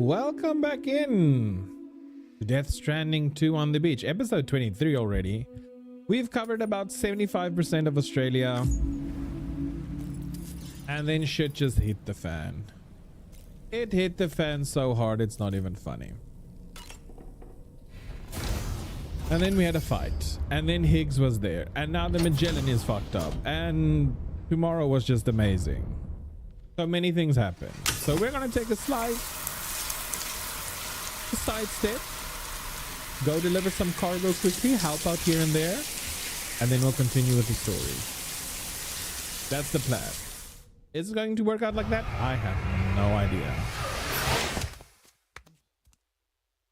welcome back in to Death Stranding 2 on the beach, episode 23 already. We've covered about 75% of Australia, and then shit just hit the fan. It hit the fan so hard it's not even funny. And then we had a fight, and then Higgs was there, and now the Magellan is fucked up, and tomorrow was just amazing. So many things happened. So we're gonna take a side step, go deliver some cargo quickly, help out here and there, and then we'll continue with the story. That's the plan. Is it going to work out like that? I have no idea.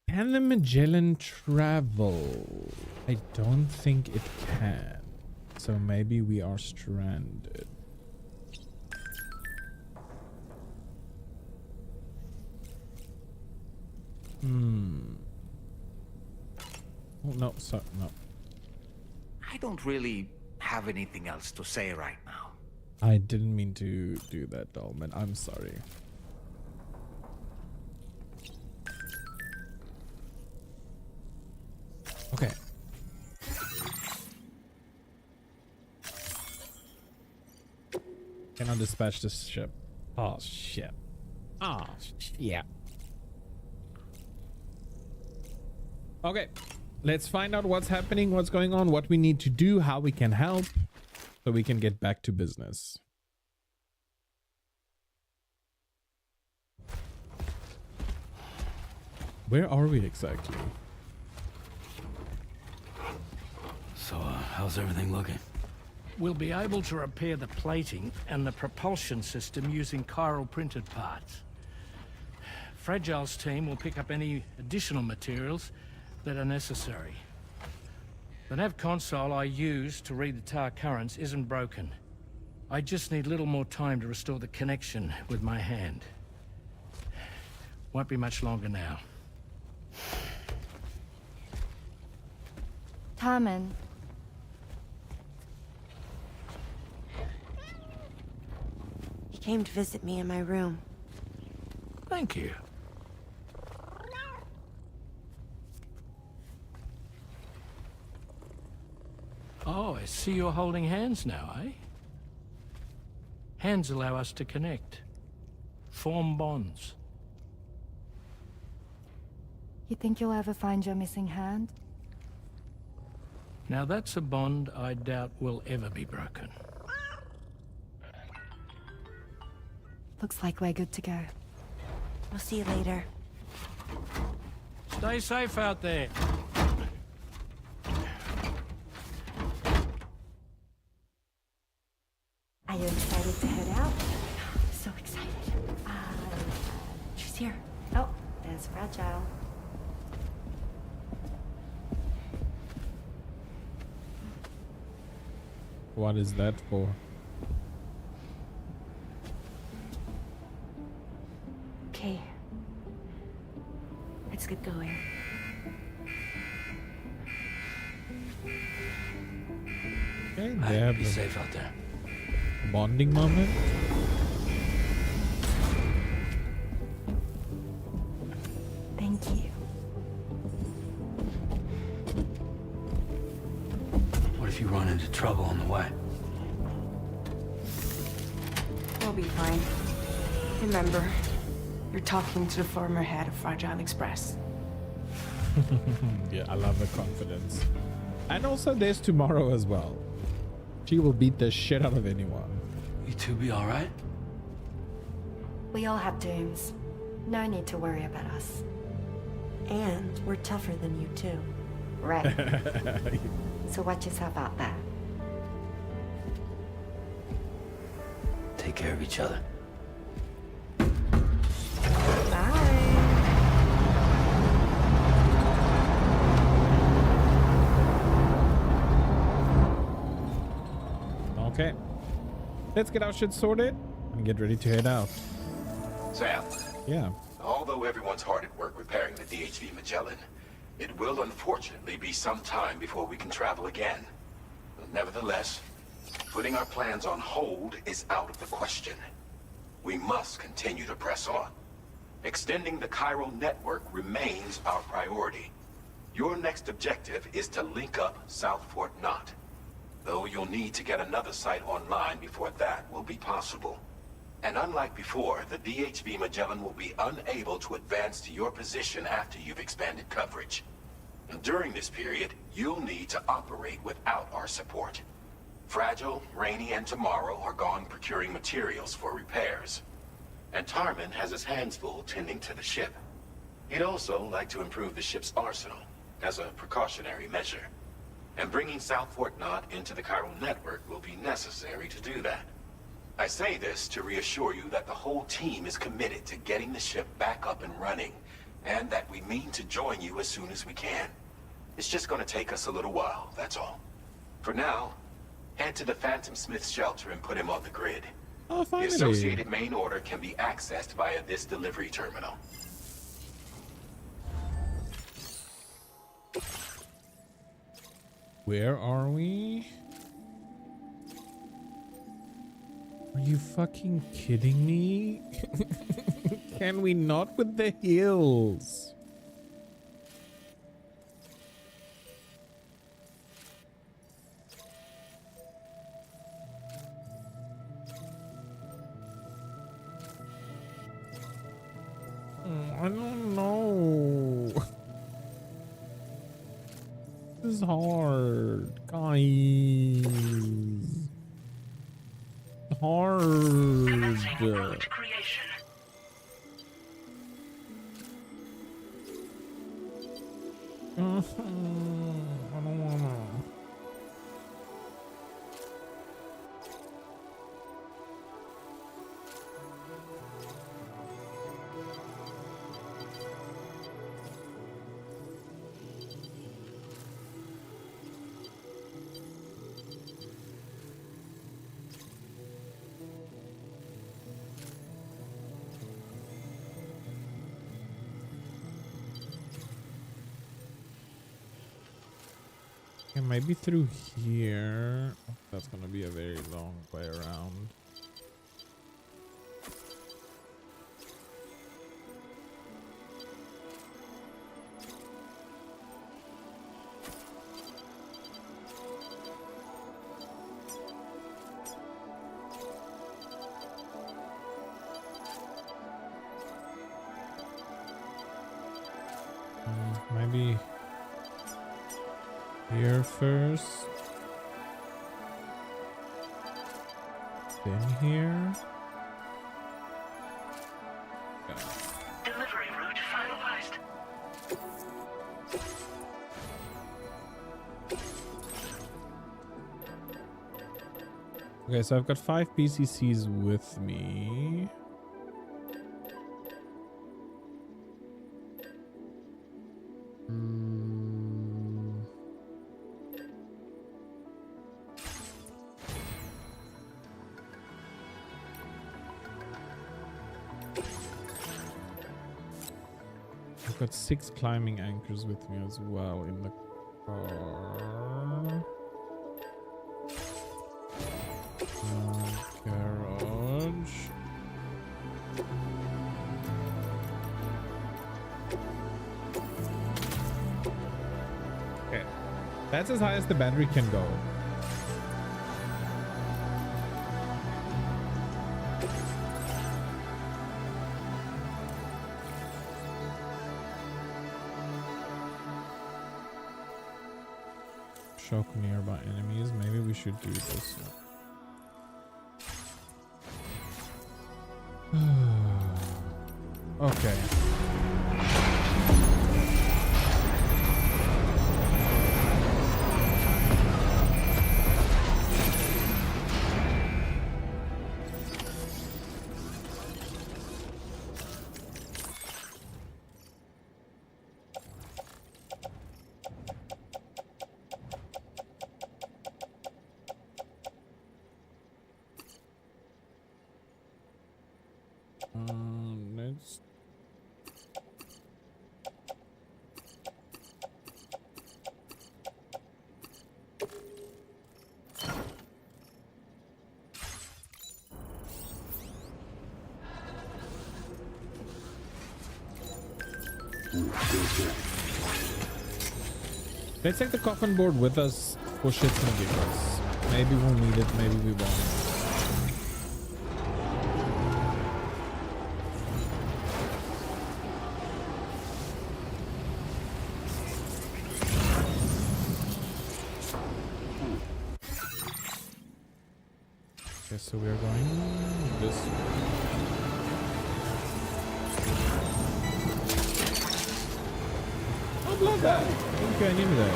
Can the Magellan travel? I don't think it can. So maybe we are stranded. Oh, no, no. I don't really have anything else to say right now. I didn't mean to do that, Dolman. I'm sorry. Okay. Can I dispatch this ship? Oh, shit. Oh, yeah. Okay. Let's find out what's happening, what's going on, what we need to do, how we can help, so we can get back to business. Where are we exactly? So, how's everything looking? We'll be able to repair the plating and the propulsion system using chiral printed parts. Fragile's team will pick up any additional materials that are necessary. The nav console I use to read the tar currents isn't broken. I just need a little more time to restore the connection with my hand. Won't be much longer now. Tarman. He came to visit me in my room. Thank you. Oh, I see you're holding hands now, eh? Hands allow us to connect, form bonds. You think you'll ever find your missing hand? Now that's a bond I doubt will ever be broken. Looks like we're good to go. We'll see you later. Stay safe out there. Are you excited to head out? So excited. She's here. Oh, there's Fragile. What is that for? Okay. Let's get going. Okay, I they have be a safe out there. bonding moment. Thank you. What if you run into trouble on the way? We'll be fine. Remember, you're talking to the former head of Fragile Express. Yeah, I love the confidence. And also there's tomorrow as well. She will beat the shit out of anyone. You two be alright? We all have dooms. No need to worry about us. And we're tougher than you, too. Right. So watch yourself out there. Take care of each other. Bye. Okay. Let's get our shit sorted and get ready to head out. Sam, Yeah. although everyone's hard at work repairing the DHV Magellan, it will unfortunately be some time before we can travel again. Nevertheless, putting our plans on hold is out of the question. We must continue to press on. Extending the chiral network remains our priority. Your next objective is to link up South Fort Knot. Though you'll need to get another site online before that will be possible. And unlike before, the DHV Magellan will be unable to advance to your position after you've expanded coverage. And during this period, you'll need to operate without our support. Fragile, Rainy, and Tomorrow are gone procuring materials for repairs. And Tarman has his hands full tending to the ship. He'd also like to improve the ship's arsenal, as a precautionary measure. And bringing South Fort Knot into the chiral network will be necessary to do that. I say this to reassure you that the whole team is committed to getting the ship back up and running, and that we mean to join you as soon as we can. It's just gonna take us a little while, that's all. For now, head to the Phantom Smith shelter and put him on the grid. Oh, The finally. associated main order can be accessed via this delivery terminal. Where are we? Are you fucking kidding me? Can we not with the hills? I don't know. This is hard, guys. Hard. I don't wanna. Okay, maybe through here. Oh, that's gonna be a very long way around. Maybe here first, then here. Delivery route finalized. Okay, so I've got 5 PCCs with me. I've got 6 climbing anchors with me as well in the car. Garage. Okay, that's as high as the battery can go. Shock nearby enemies. Maybe we should do this one. Okay. Let's Let's take the coffin board with us for shits and giggles. Maybe we'll need it, maybe we won't. Okay, so we are going this way. Oh, blood bag! Okay, I needed that.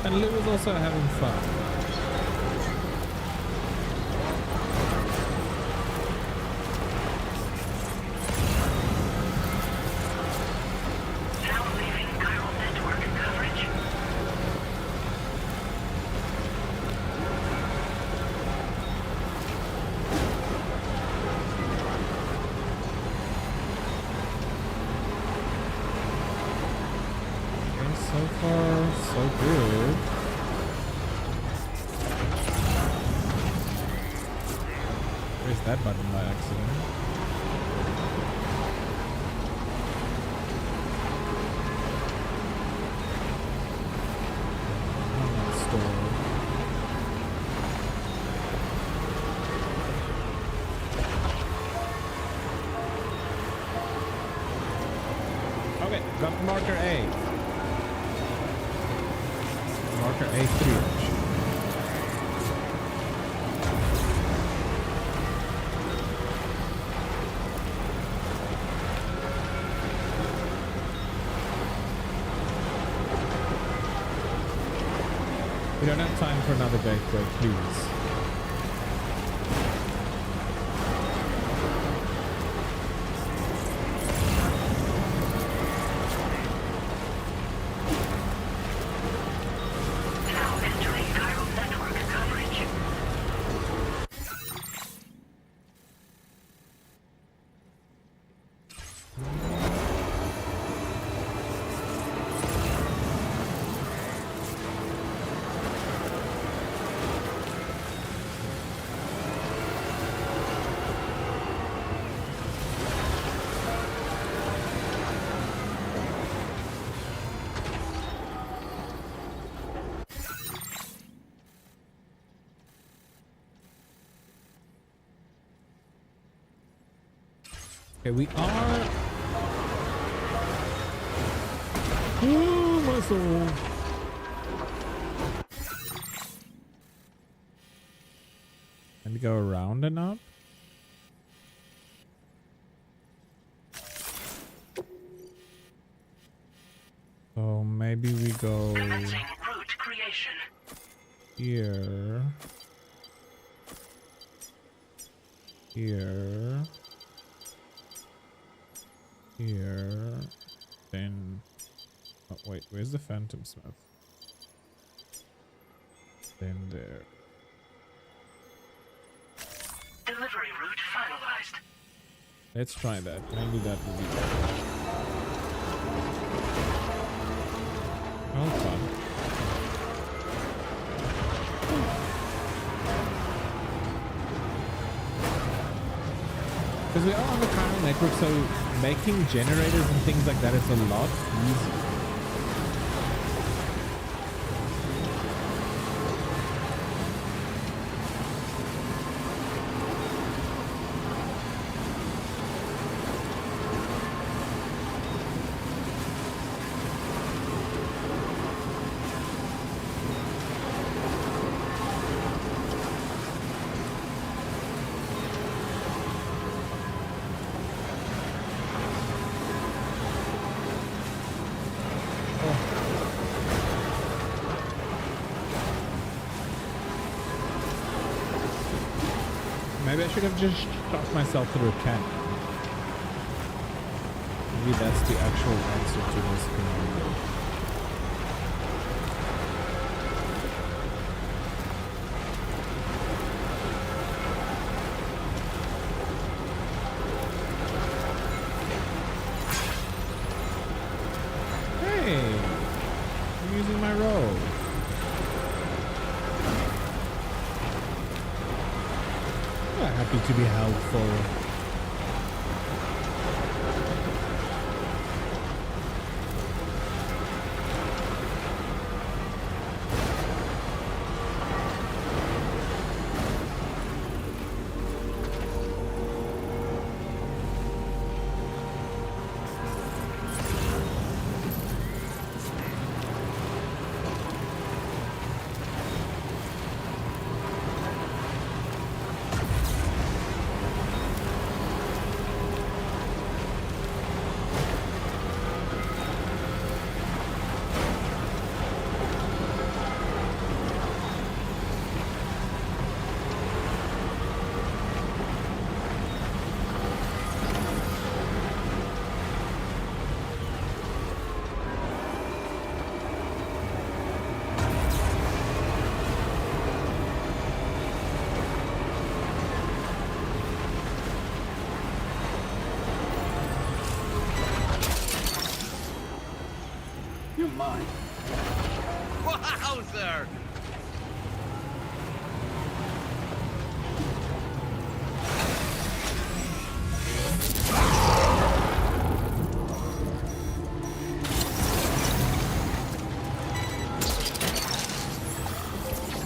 And Lou is also having fun. So far, so good. Where's that button by accident? Store. Okay, got marker A. Marker A3. We don't have time for another break, please. Okay, we are. Oh, my soul. Let me go around and up. So maybe we go here. Here. Here, then, oh wait, where's the Phantom Smith? Then there. Delivery route finalized. Let's try that. Maybe that will be better. Oh, fun. Because we are on the chiral network, so making generators and things like that is a lot easier. Maybe I should have just shot myself through a cannon. Maybe that's the actual answer to this thing. Happy to be helpful. You're mine. Wowzer!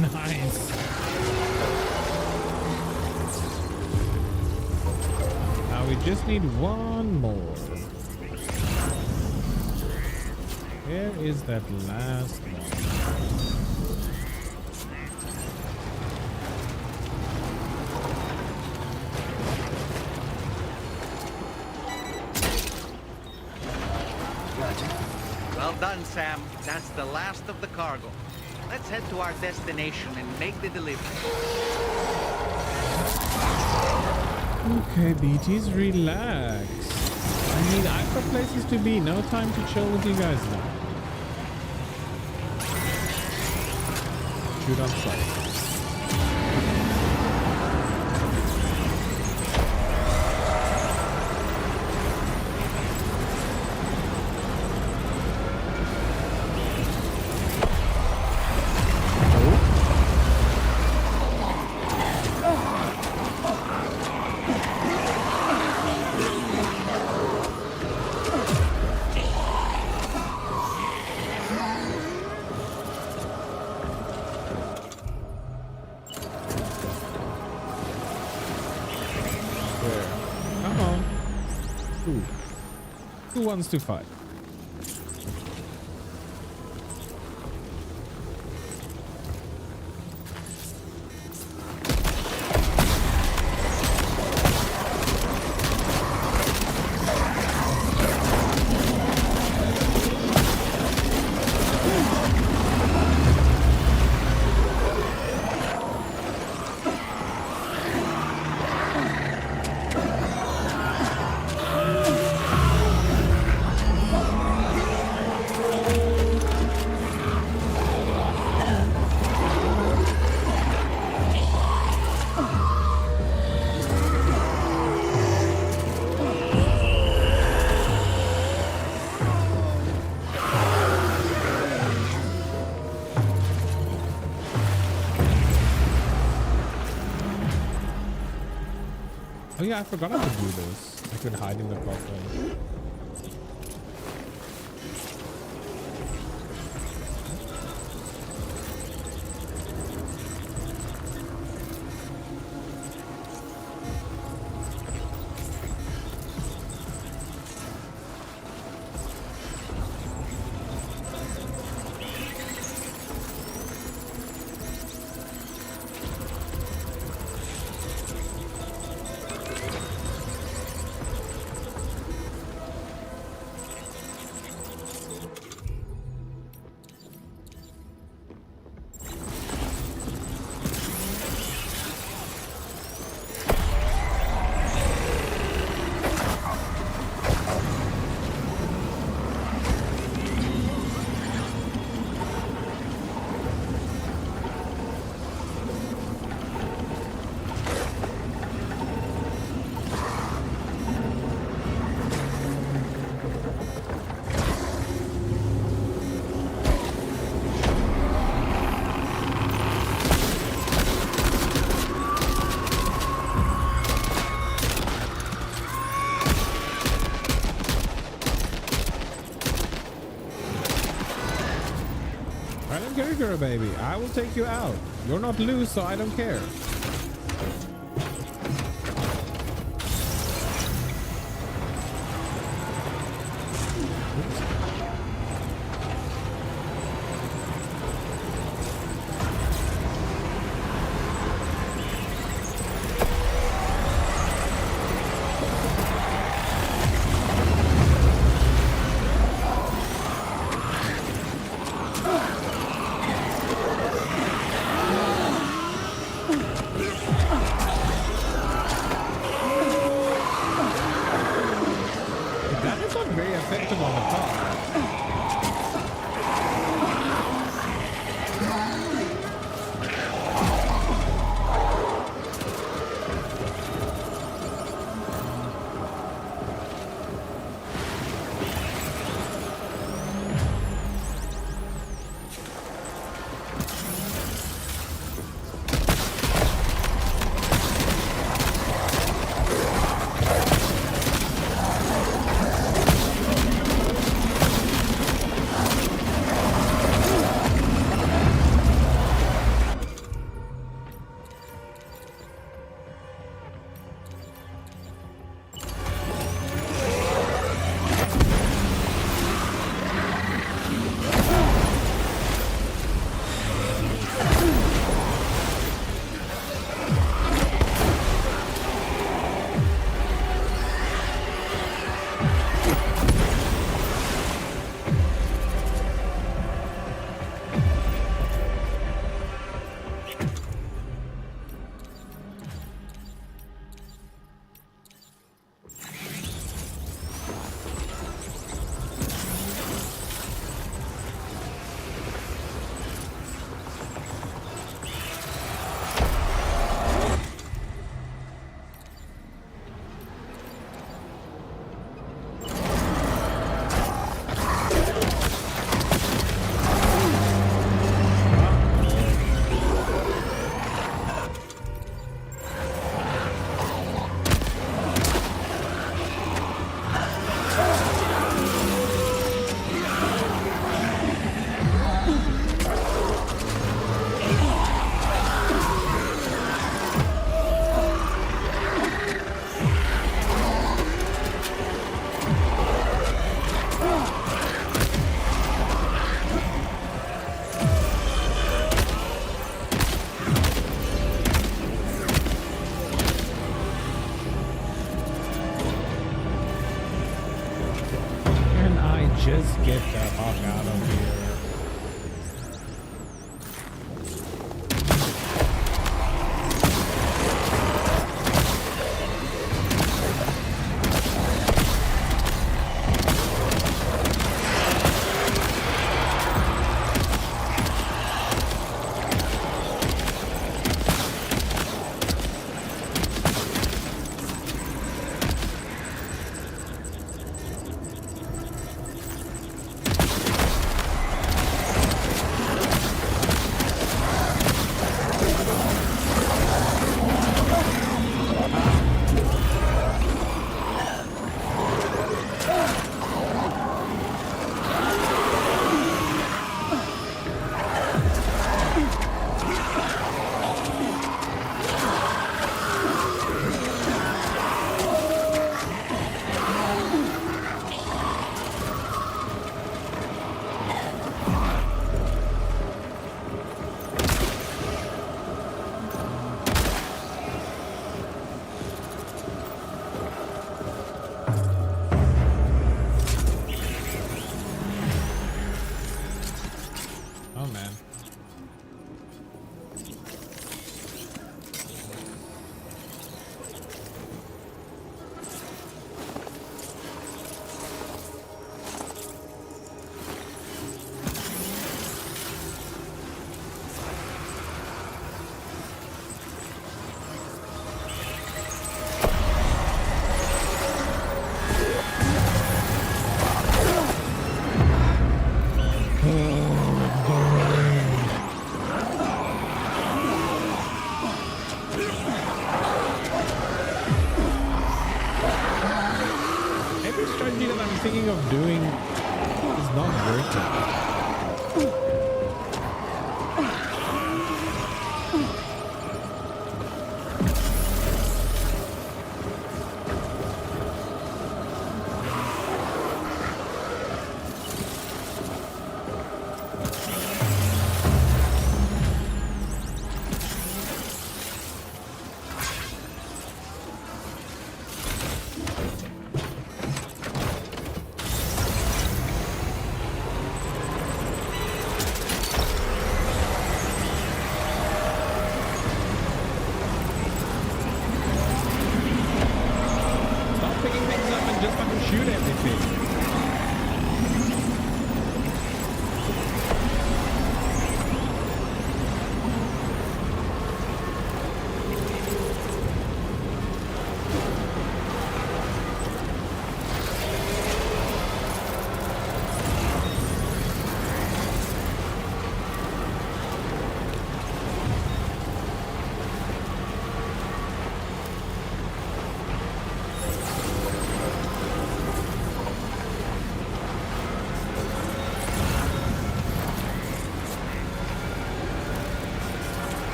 Nice. Now we just need one more. Where is that last one? Well done, Sam. That's the last of the cargo. Let's head to our destination and make the delivery. Okay, BTs, relax. I mean, I've got places to be. No time to chill with you guys now. Shoot on sight. Come on. Who wants to fight? Oh yeah, I forgot I could do this. I could hide in the coffin. trigger, baby. I will take you out. You're not loose, so I don't care. Just get the fuck out of here. thinking of doing is not working.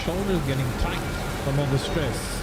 shoulders getting tight from all the stress.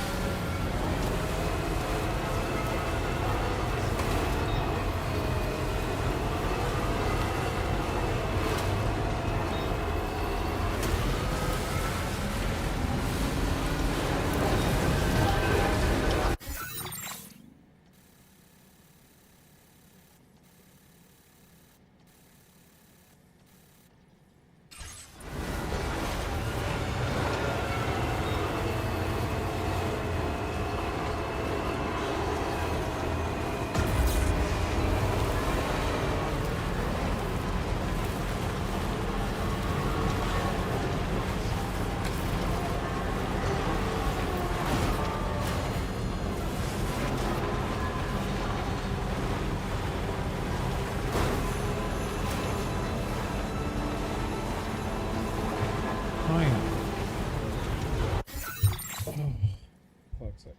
Fuck's sake.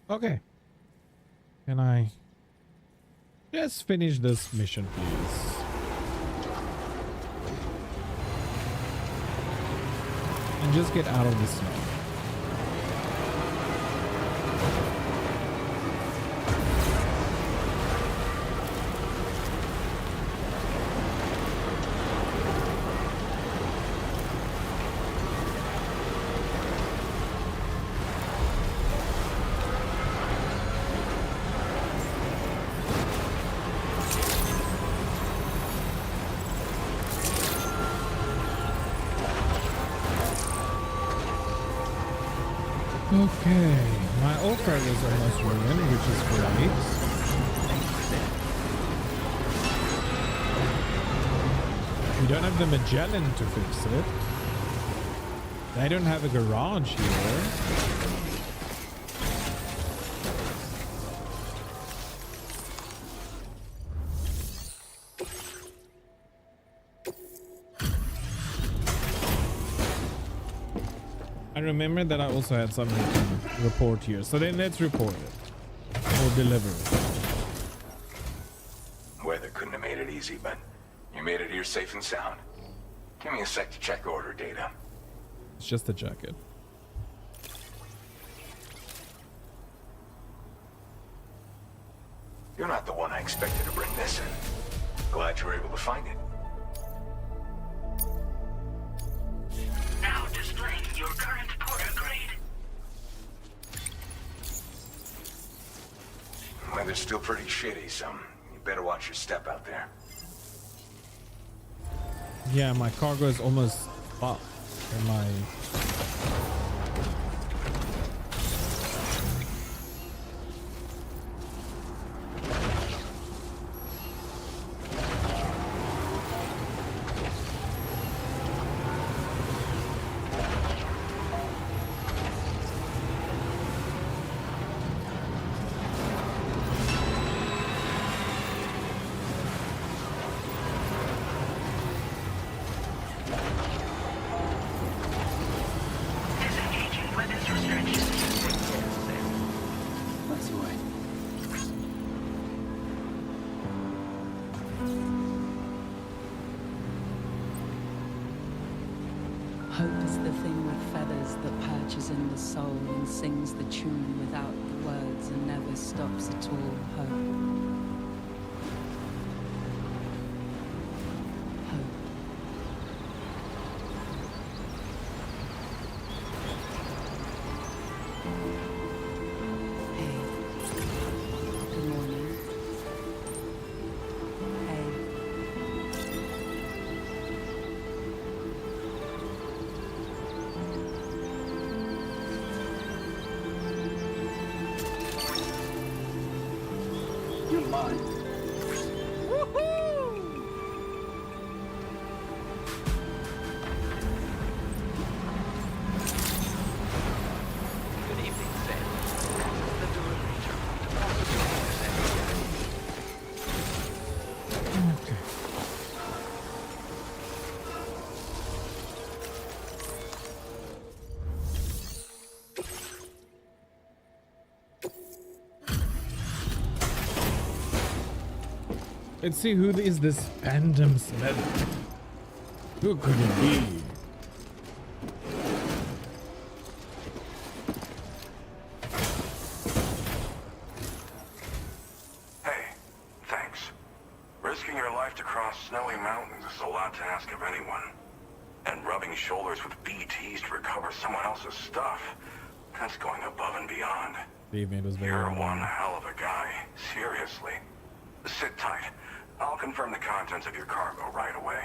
Okay. Can I just finish this mission, please? And just get out of the snow. Okay, my old card is almost ruined, which is great. We don't have the Magellan to fix it. I don't have a garage here. I remember that I also had something to report here. So then let's report it. Or deliver it. Weather couldn't have made it easy, but you made it here safe and sound. Give me a sec to check order data. It's just a jacket. You're not the one I expected to bring this in. Glad you were able to find it. Now displaying your current Porter grade. Weather's still pretty shitty, so you better watch your step out there. Yeah, my cargo is almost up. And my Disengaging weapons restrictions. That's the way. Hope is the thing with feathers that perches in the soul and sings the tune without the words and never stops at all. Hope. Hope. Hey. Good morning. Hey. You're mine. Let's see who is this Phantom Smith. Who could it be? Hey, thanks. Risking your life to cross snowy mountains is a lot to ask of anyone. And rubbing shoulders with BTs to recover someone else's stuff, that's going above and beyond. It was very You're one hell of a guy. Seriously. Sit tight. I'll confirm the contents of your cargo right away.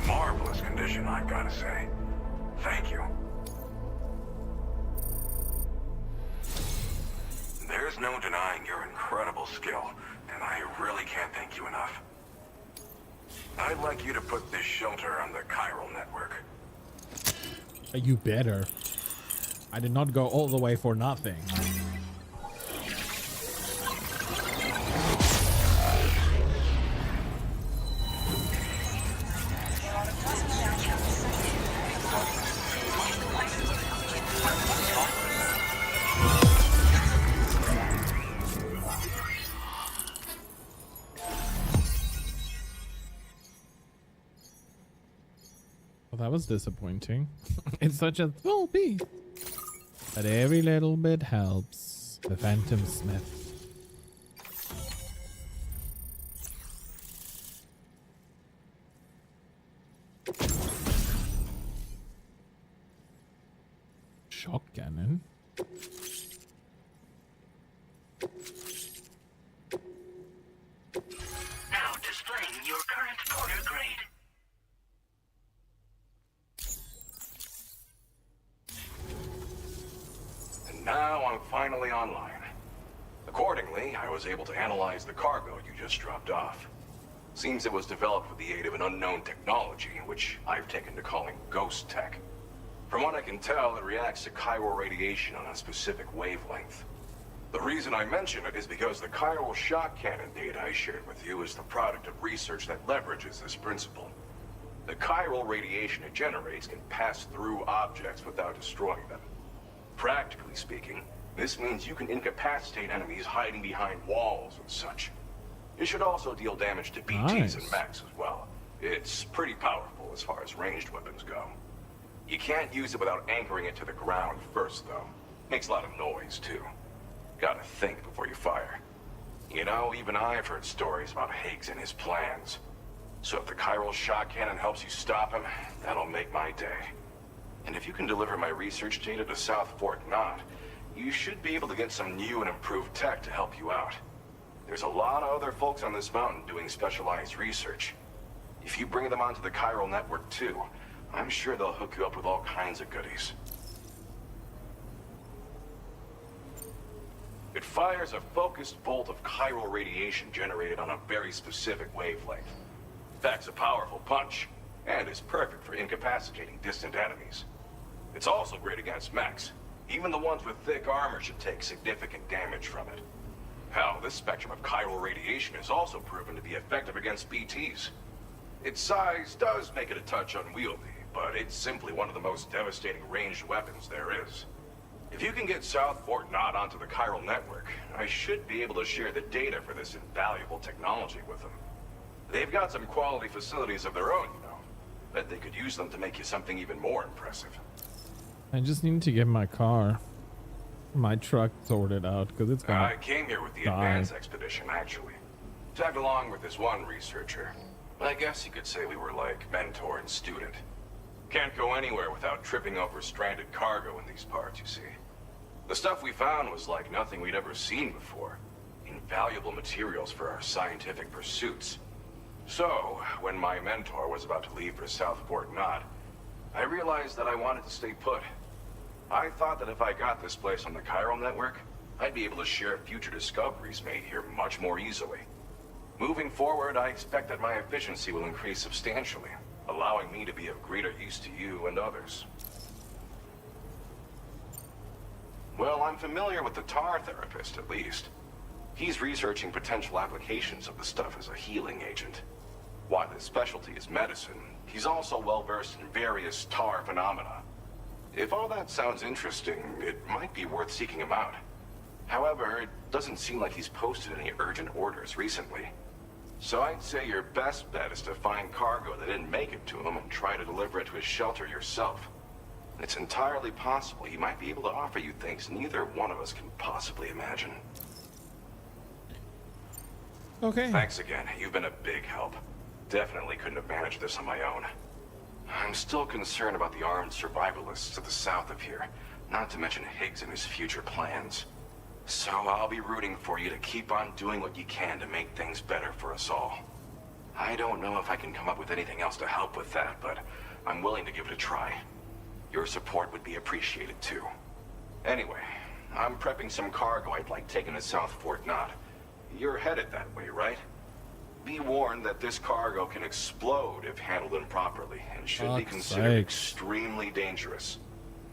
Marvelous condition, I've got to say. Thank you. There's no denying your incredible skill, and I really can't thank you enough. I'd like you to put this shelter on the chiral network. You better. I did not go all the way for nothing. That was disappointing. It's such a small piece, but every little bit helps. The Phantom Smith. Shock cannon. Now displaying your current porter grade. Now I'm finally online. Accordingly, I was able to analyze the cargo you just dropped off. Seems it was developed with the aid of an unknown technology, which I've taken to calling ghost tech. From what I can tell, it reacts to chiral radiation on a specific wavelength. The reason I mention it is because the chiral shock cannon data I shared with you is the product of research that leverages this principle. The chiral radiation it generates can pass through objects without destroying them. Practically speaking, this means you can incapacitate enemies hiding behind walls and such. It should also deal damage to BTs and mechs as well. It's pretty powerful as far as ranged weapons go. You can't use it without anchoring it to the ground first, though. Makes a lot of noise, too. Gotta think before you fire. You know, even I've heard stories about Higgs and his plans. So if the chiral shock cannon helps you stop him, that'll make my day. And if you can deliver my research data to South Fort Knot, you should be able to get some new and improved tech to help you out. There's a lot of other folks on this mountain doing specialized research. If you bring them onto the chiral network too, I'm sure they'll hook you up with all kinds of goodies. It fires a focused bolt of chiral radiation generated on a very specific wavelength. Packs a powerful punch, and is perfect for incapacitating distant enemies. It's also great against mechs. Even the ones with thick armor should take significant damage from it. Hell, this spectrum of chiral radiation is also proven to be effective against BTs. Its size does make it a touch unwieldy, but it's simply one of the most devastating ranged weapons there is. If you can get South Fort Knot onto the chiral network, I should be able to share the data for this invaluable technology with them. They've got some quality facilities of their own, you know. Bet they could use them to make you something even more impressive. I just need to get my truck sorted out because it's gonna I came here with the advance expedition, actually. Tagged along with this one researcher. I guess you could say we were like mentor and student. Can't go anywhere without tripping over stranded cargo in these parts, you see. The stuff we found was like nothing we'd ever seen before. Invaluable materials for our scientific pursuits. So, when my mentor was about to leave for South Fort Knot, I realized that I wanted to stay put. I thought that if I got this place on the chiral network, I'd be able to share future discoveries made here much more easily. Moving forward, I expect that my efficiency will increase substantially, allowing me to be of greater use to you and others. Well, I'm familiar with the tar therapist, at least. He's researching potential applications of the stuff as a healing agent. While his specialty is medicine, he's also well-versed in various tar phenomena. If all that sounds interesting, it might be worth seeking him out. However, it doesn't seem like he's posted any urgent orders recently. So I'd say your best bet is to find cargo that didn't make it to him and try to deliver it to his shelter yourself. It's entirely possible he might be able to offer you things neither one of us can possibly imagine. Okay. Thanks again. You've been a big help. Definitely couldn't have managed this on my own. I'm still concerned about the armed survivalists to the south of here, not to mention Higgs and his future plans. So I'll be rooting for you to keep on doing what you can to make things better for us all. I don't know if I can come up with anything else to help with that, but I'm willing to give it a try. Your support would be appreciated too. Anyway, I'm prepping some cargo I'd like taken to South Fort Knott. You're headed that way, right? Be warned that this cargo can explode if handled improperly, and should be considered extremely dangerous.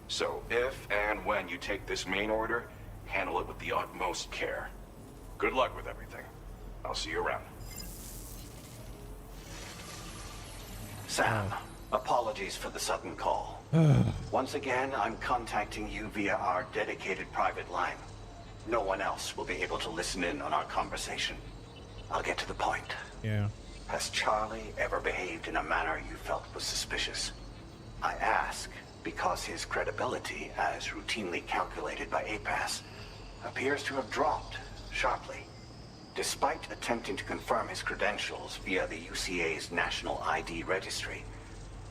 So if and when you take this main order, handle it with the utmost care. Good luck with everything. I'll see you around. Sam, apologies for the sudden call. Once again, I'm contacting you via our dedicated private line. No one else will be able to listen in on our conversation. I'll get to the point. Yeah. Has Charlie ever behaved in a manner you felt was suspicious? I ask because his credibility, as routinely calculated by APAS, appears to have dropped sharply. Despite attempting to confirm his credentials via the UCA's National ID Registry,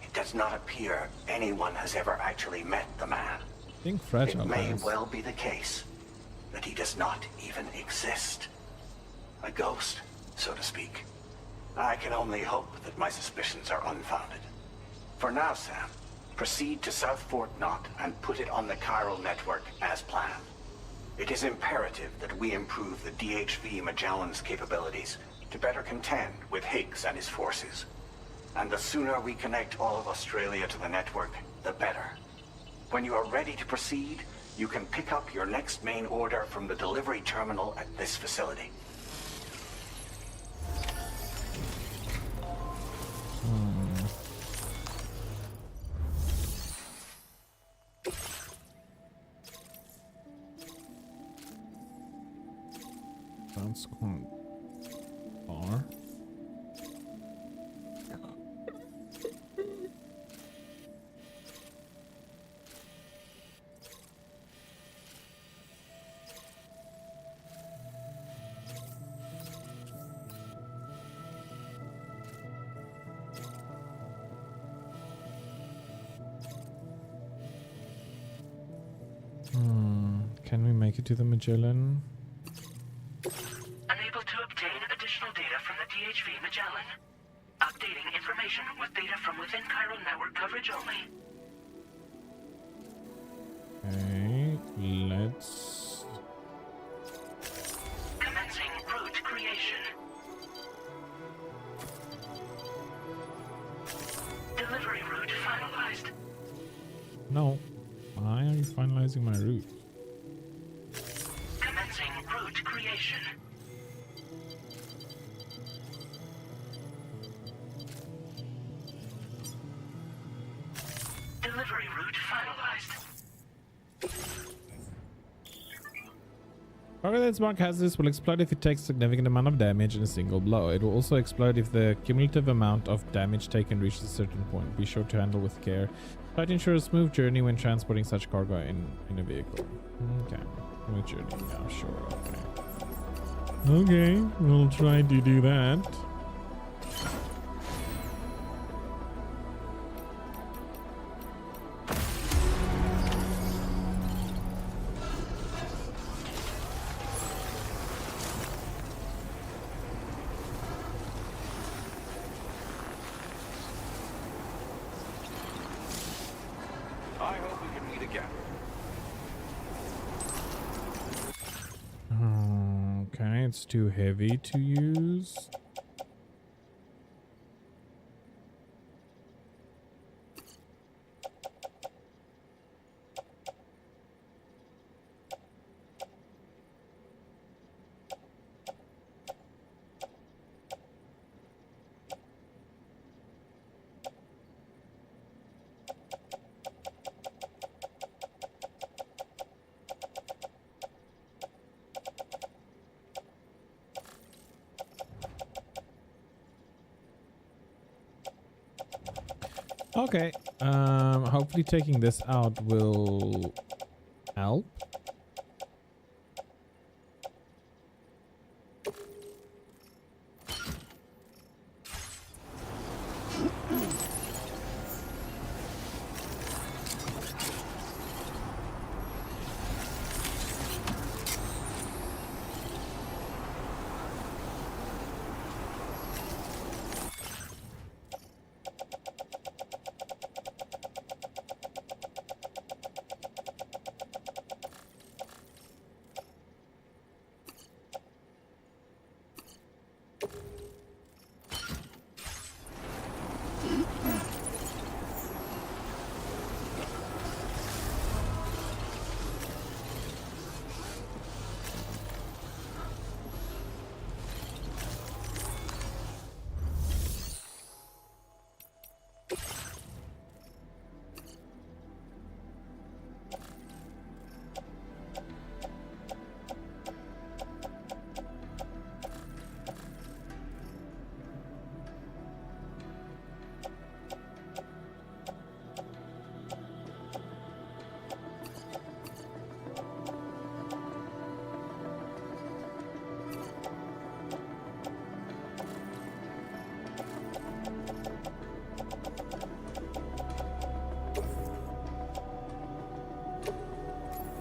it does not appear anyone has ever actually met the man. I think Fragile It may has. well be the case that he does not even exist. A ghost, so to speak. I can only hope that my suspicions are unfounded. For now, Sam, proceed to South Fort Knott and put it on the chiral network as planned. It is imperative that we improve the DHV Magellan's capabilities to better contend with Higgs and his forces. And the sooner we connect all of Australia to the network, the better. When you are ready to proceed, you can pick up your next main order from the delivery terminal at this facility. Sounds quite far. Can we make it to the Magellan? Unable to obtain additional data from the DHV Magellan. Updating information with data from within chiral network coverage only. Okay, let's... Commencing route creation. Delivery route finalized. No. Why are you finalizing my route? Commencing route creation. Delivery route finalized. Cargo that's marked hazardous will explode if it takes a significant amount of damage in a single blow. It will also explode if the cumulative amount of damage taken reaches a certain point. Be sure to handle with care. Try to ensure a smooth journey when transporting such cargo in a vehicle. Okay. Smooth journey. Yeah, sure. Okay. Okay, we'll try to do that. I hope we can meet again. Okay, it's too heavy to use. Okay. Hopefully taking this out will help.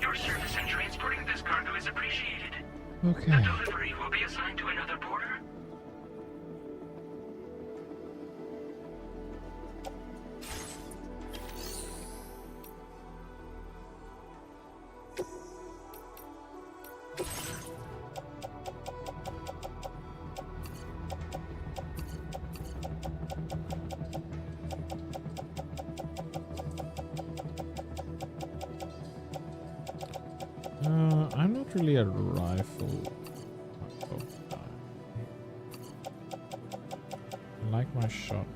Your service in transporting this cargo is appreciated. Okay. The delivery will be assigned to another porter. I'm not really a rifle. I like my shotgun.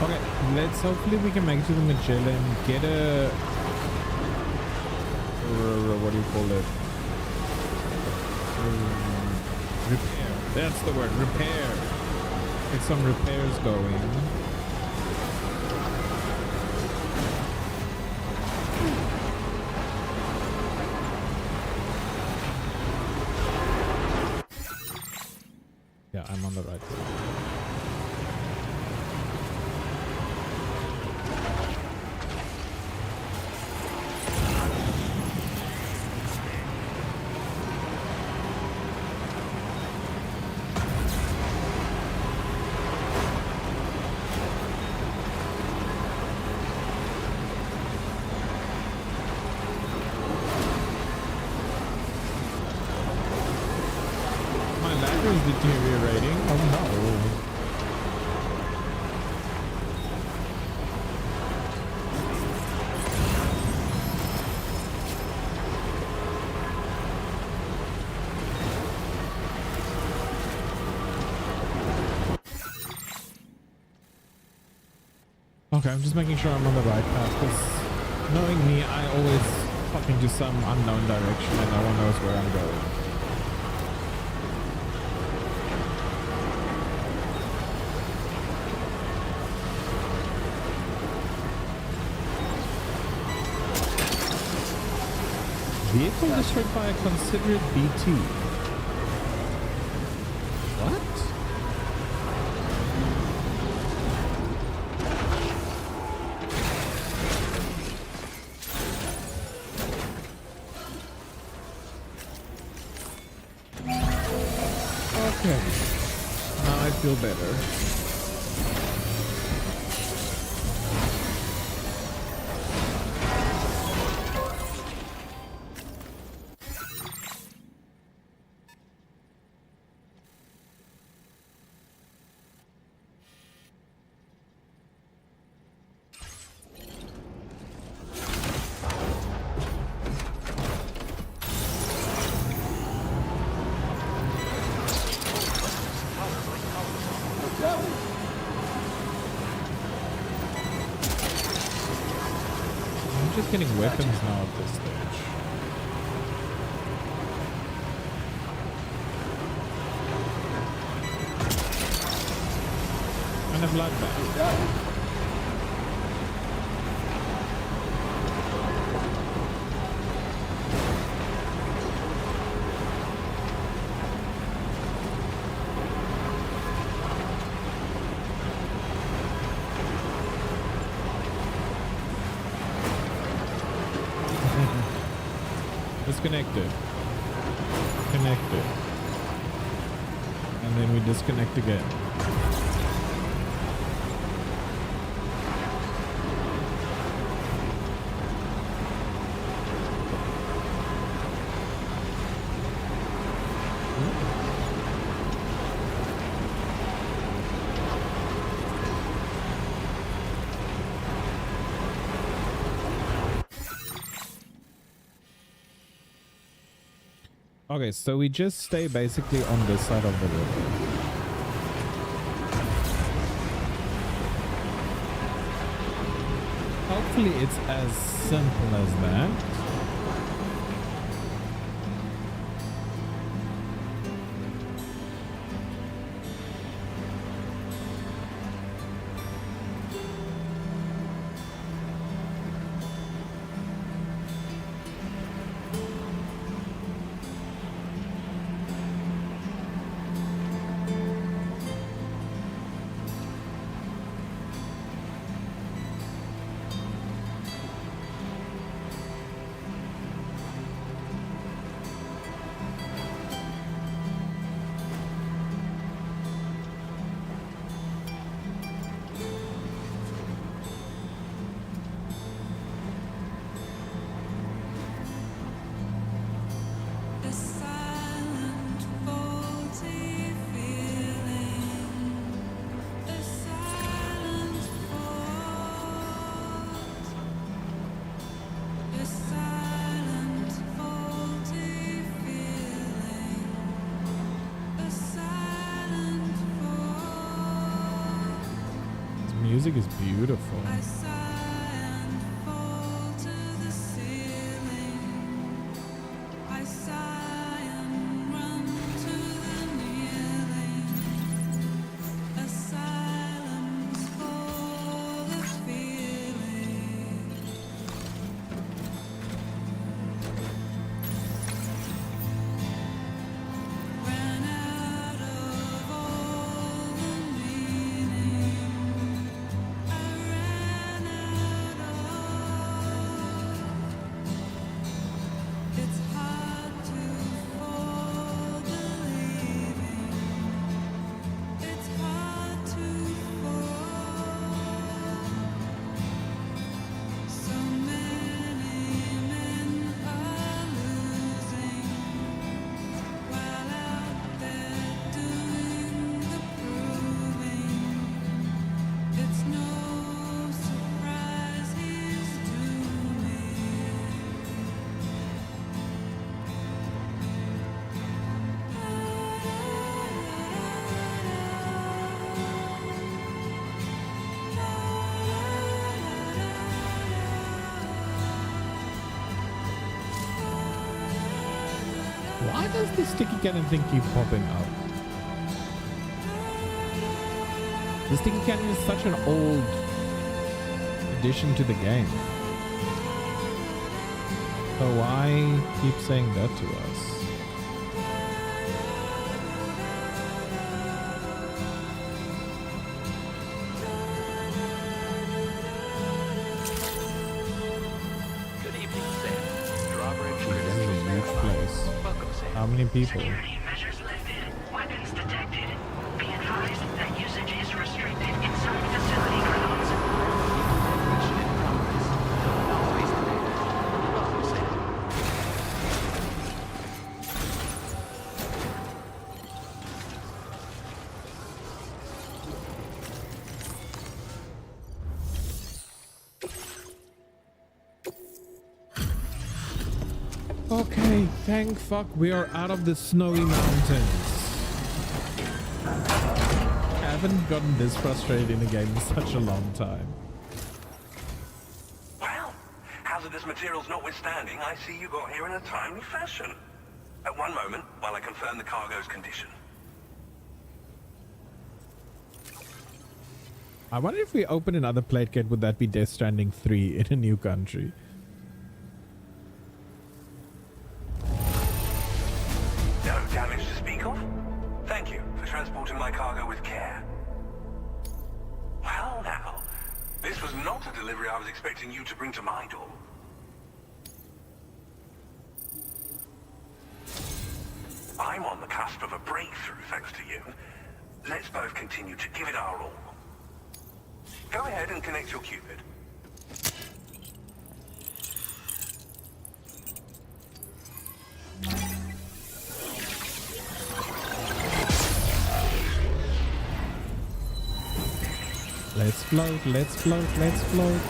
Okay, let's hopefully we can make it to the Magellan, get a what do you call it? Repair. That's the word, repair. Get some repairs going. Yeah, I'm on the right road. Deteriorating. Oh no. Okay, I'm just making sure I'm on the right path, because knowing me, I always fuck into some unknown direction and no one knows where I'm going. Vehicle destroyed by a considerate BT. What? Okay. Now I feel better. I'm just getting weapons now at this stage. And a bloodbath. Disconnected. Connected. And then we disconnect again. Okay, so we just stay basically on this side of the river. Hopefully it's as simple as that. Music is beautiful. Why does the sticky cannon thing keep popping up? The sticky cannon is such an old addition to the game. So why keep saying that to us? Good evening, Sam. Drawbridge This is a huge place. How many people? Security measures lifted. Weapons detected. Be advised that usage is restricted inside facility grounds. Mission in progress. I'll face the data. Welcome, Sam. Okay, thank fuck we are out of the snowy mountains. I haven't gotten this frustrated in a game in such a long time. Well, hazardous materials notwithstanding, I see you got here in a timely fashion. At one moment, while I confirm the cargo's condition. I wonder if we open another plate kit, would that be Death Stranding 3 in a new country? No damage to speak of? Thank you for transporting my cargo with care. Well now, this was not a delivery I was expecting you to bring to my door. I'm on the cusp of a breakthrough thanks to you. Let's both continue to give it our all. Go ahead and connect your Cupid. Let's float, let's float, let's float.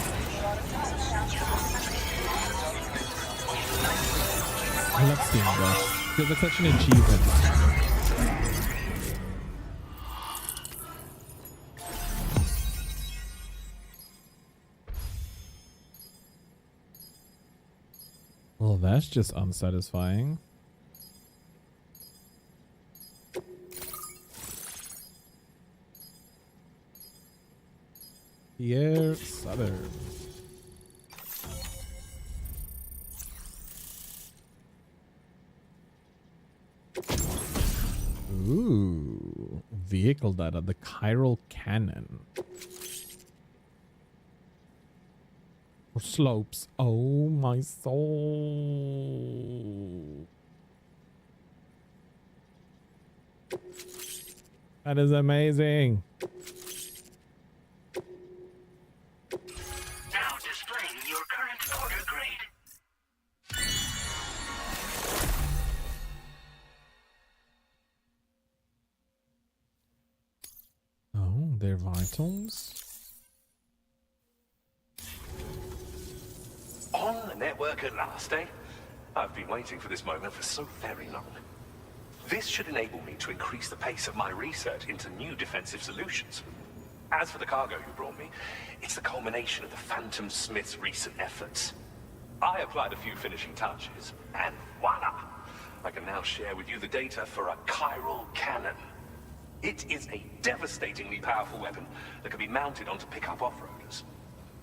I love seeing that. Feels like such an achievement. Well, that's just unsatisfying. Pierre Southern. Ooh, vehicle data, the chiral cannon. Or slopes. Oh my soul. That is amazing. Now displaying your current order grade. Oh, they're vitals. On the network at last, eh? I've been waiting for this moment for so very long. This should enable me to increase the pace of my research into new defensive solutions. As for the cargo you brought me, it's the culmination of the Phantom Smith's recent efforts. I applied a few finishing touches, and voila! I can now share with you the data for a chiral cannon. It is a devastatingly powerful weapon that can be mounted onto pickup off-roaders.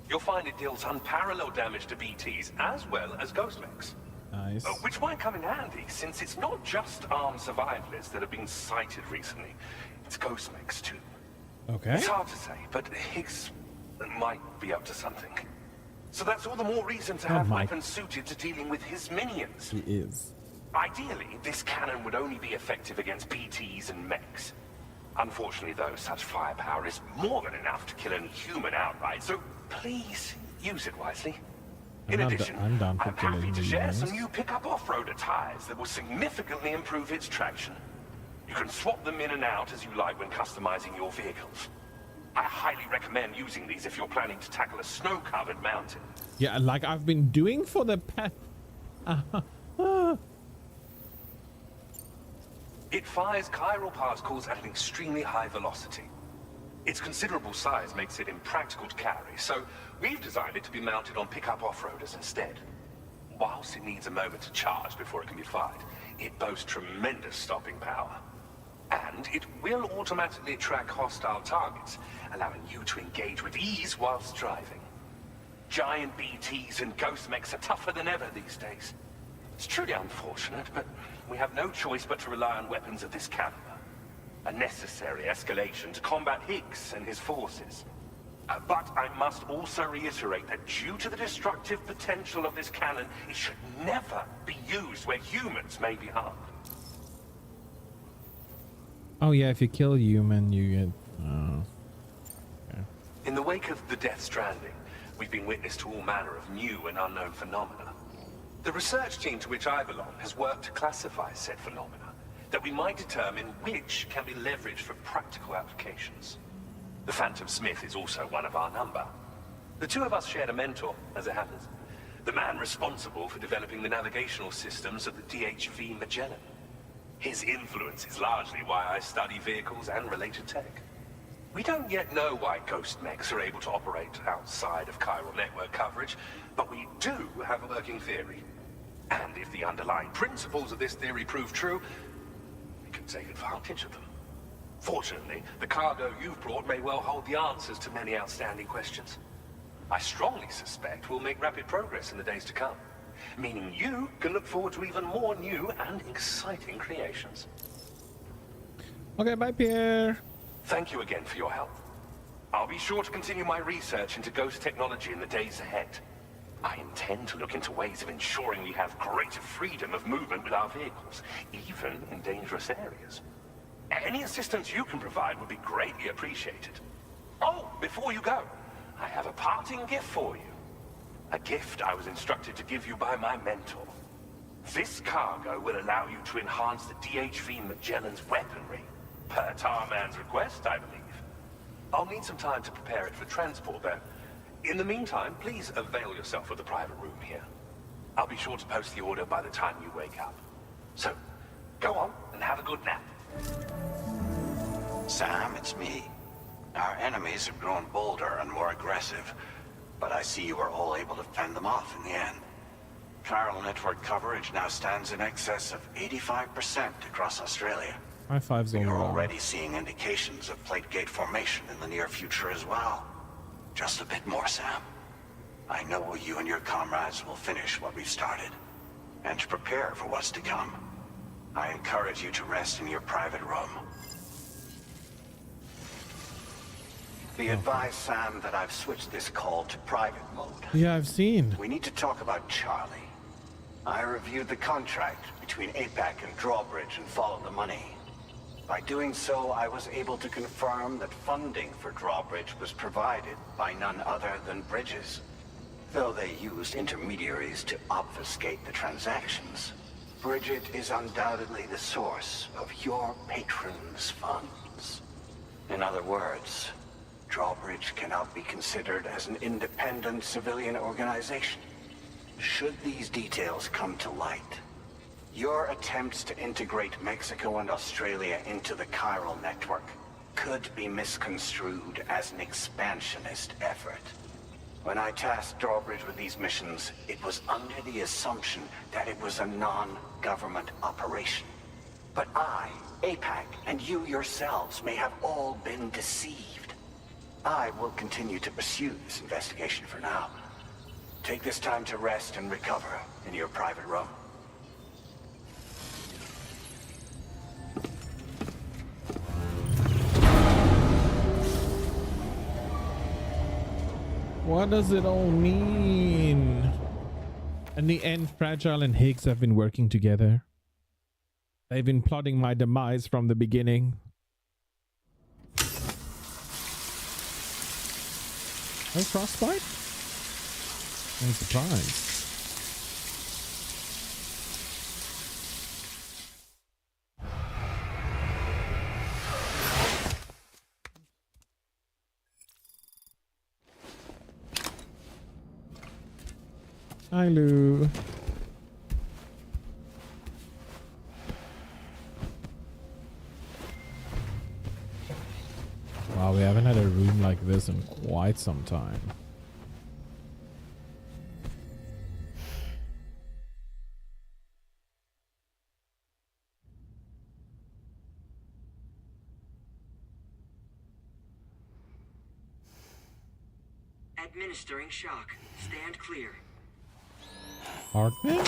You'll find it deals unparalleled damage to BTs as well as ghost mechs. Nice. Which might come in handy, since it's not just armed survivalists that have been sighted recently. It's ghost mechs too. Okay. It's hard to say, but Higgs might be up to something. So that's all the more reason to have weapons suited to dealing with his minions. He is. Ideally, this cannon would only be effective against BTs and mechs. Unfortunately, though, such firepower is more than enough to kill any human outright, so please use it wisely. In addition, I'm happy to share some new pickup off-roader tires that will significantly improve its traction. You can swap them in and out as you like when customizing your vehicles. I highly recommend using these if you're planning to tackle a snow-covered mountain. Yeah, like I've been doing for the past... It fires chiral particles at an extremely high velocity. Its considerable size makes it impractical to carry, so we've designed it to be mounted on pickup off-roaders instead. Whilst it needs a moment to charge before it can be fired, it boasts tremendous stopping power. And it will automatically track hostile targets, allowing you to engage with ease whilst driving. Giant BTs and ghost mechs are tougher than ever these days. It's truly unfortunate, but we have no choice but to rely on weapons of this caliber. A necessary escalation to combat Higgs and his forces. But I must also reiterate that due to the destructive potential of this cannon, it should never be used where humans may be harmed. Oh yeah, if you kill a human, you get... Okay. In the wake of the Death Stranding, we've been witness to all manner of new and unknown phenomena. The research team to which I belong has worked to classify said phenomena, that we might determine which can be leveraged for practical applications. The Phantom Smith is also one of our number. The two of us shared a mentor, as it happens. The man responsible for developing the navigational systems of the DHV Magellan. His influence is largely why I study vehicles and related tech. We don't yet know why ghost mechs are able to operate outside of chiral network coverage, but we do have a working theory. And if the underlying principles of this theory prove true, we can take advantage of them. Fortunately, the cargo you've brought may well hold the answers to many outstanding questions. I strongly suspect we'll make rapid progress in the days to come, meaning you can look forward to even more new and exciting creations. Okay, bye, Pierre. Thank you again for your help. I'll be sure to continue my research into ghost technology in the days ahead. I intend to look into ways of ensuring we have greater freedom of movement with our vehicles, even in dangerous areas. Any assistance you can provide would be greatly appreciated. Oh, before you go, I have a parting gift for you. A gift I was instructed to give you by my mentor. This cargo will allow you to enhance the DHV Magellan's weaponry, per Tarman's request, I believe. I'll need some time to prepare it for transport, though. In the meantime, please avail yourself of the private room here. I'll be sure to post the order by the time you wake up. So, go on and have a good nap. Sam, it's me. Our enemies have grown bolder and more aggressive, but I see you were all able to fend them off in the end. Chiral network coverage now stands in excess of 85% across Australia. High fives all You're around. already seeing indications of plate gate formation in the near future as well. Just a bit more, Sam. I know you and your comrades will finish what we've started, and to prepare for what's to come. I encourage you to rest in your private room. Be advised, Sam, that I've switched this call to private mode. Yeah, I've seen. We need to talk about Charlie. I reviewed the contract between APAC and Drawbridge and followed the money. By doing so, I was able to confirm that funding for Drawbridge was provided by none other than Bridges. Though they used intermediaries to obfuscate the transactions, Bridget is undoubtedly the source of your patron's funds. In other words, Drawbridge cannot be considered as an independent civilian organization. Should these details come to light, your attempts to integrate Mexico and Australia into the chiral network could be misconstrued as an expansionist effort. When I tasked Drawbridge with these missions, it was under the assumption that it was a non-government operation. But I, APAC, and you yourselves may have all been deceived. I will continue to pursue this investigation for now. Take this time to rest and recover in your private room. What does it all mean? In the end, Fragile and Higgs have been working together. They've been plotting my demise from the beginning. No frostbite? I'm surprised. Hi, Lou. Wow, we haven't had a room like this in quite some time. Administering shock. Stand clear. Hartman?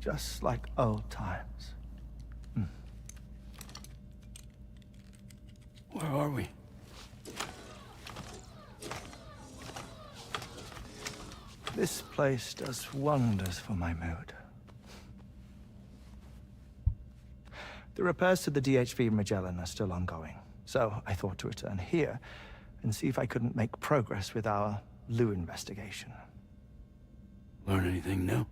Just like old times. Where are we? This place does wonders for my mood. The repairs to the DHV Magellan are still ongoing, so I thought to return here and see if I couldn't make progress with our Lou investigation. Learn anything new?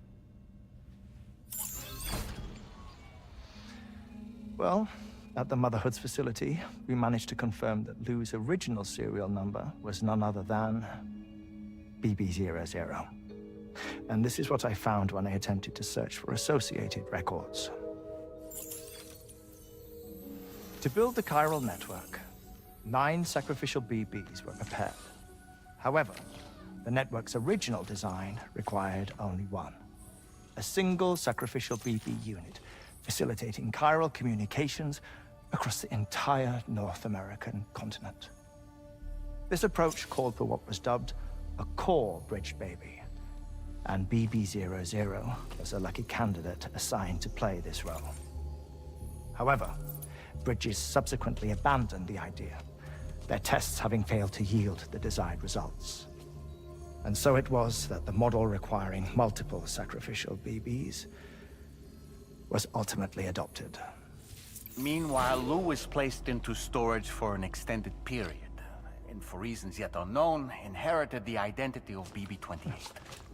Well, at the Motherhood's facility, we managed to confirm that Lou's original serial number was none other than BB00. And this is what I found when I attempted to search for associated records. To build the chiral network, 9 sacrificial BBs were prepared. However, the network's original design required only 1. A single sacrificial BB unit, facilitating chiral communications across the entire North American continent. This approach called for what was dubbed a core bridge baby, and BB00 was a lucky candidate assigned to play this role. However, Bridges subsequently abandoned the idea, their tests having failed to yield the desired results. And so it was that the model requiring multiple sacrificial BBs was ultimately adopted. Meanwhile, Lou was placed into storage for an extended period, and for reasons yet unknown, inherited the identity of BB-28.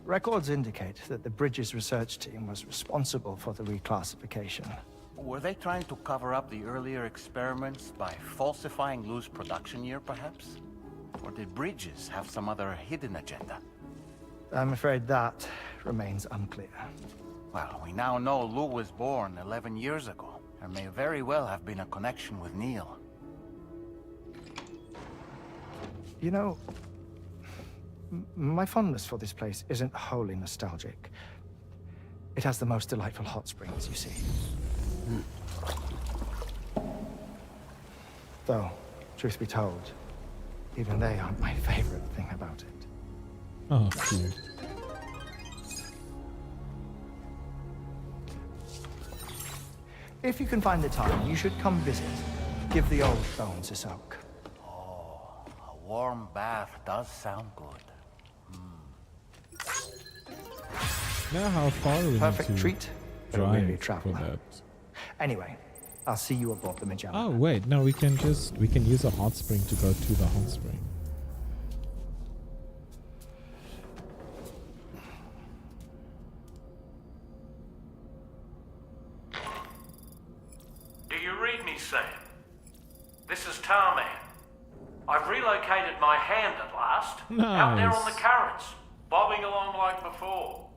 Records indicate that the Bridges research team was responsible for the reclassification. Were they trying to cover up the earlier experiments by falsifying Lou's production year, perhaps? Or did Bridges have some other hidden agenda? I'm afraid that remains unclear. Well, we now know Lou was born 11 years ago. There may very well have been a connection with Neil. You know, my fondness for this place isn't wholly nostalgic. It has the most delightful hot springs, you see. Though, truth be told, even they aren't my favorite thing about it. Oh, cute. If you can find the time, you should come visit. Give the old bones a soak. Oh, a warm bath does sound good. Now how far are we Perfect need to treat for a drive weary for traveler. that? Anyway, I'll see you aboard the Magellan. Oh wait, no, we can use a hot spring to go to the hot spring. Do you read me, Sam? This is Tarman. I've relocated my hand at last. Out there on the currents, bobbing along like before.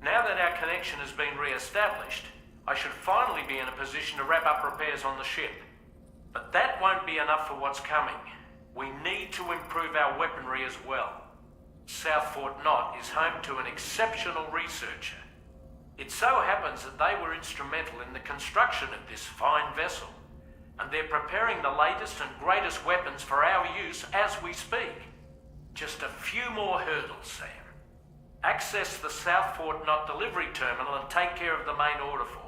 Now that our connection has been re-established, I should finally be in a position to wrap up repairs on the ship. But that won't be enough for what's coming. We need to improve our weaponry as well. South Fort Knot is home to an exceptional researcher. It so happens that they were instrumental in the construction of this fine vessel, and they're preparing the latest and greatest weapons for our use as we speak. Just a few more hurdles, Sam. Access the South Fort Knot delivery terminal and take care of the main order for me.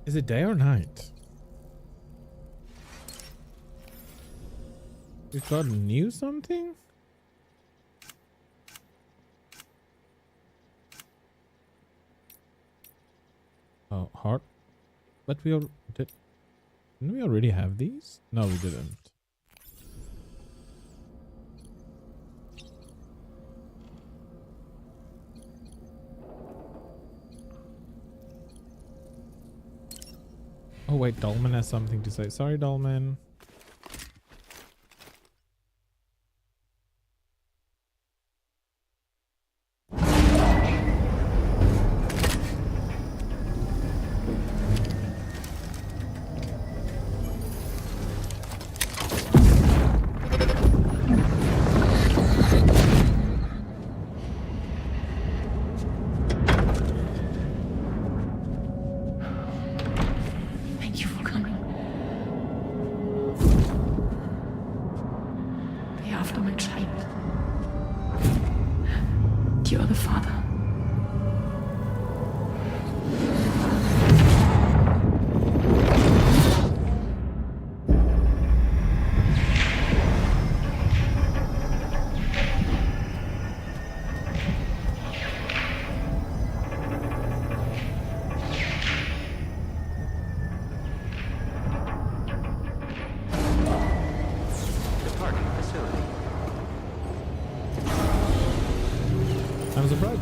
Is it day or night? We got new something? Oh, heart. But didn't we already have these? No, we didn't. Oh wait, Dolman has something to say. Sorry, Dolman.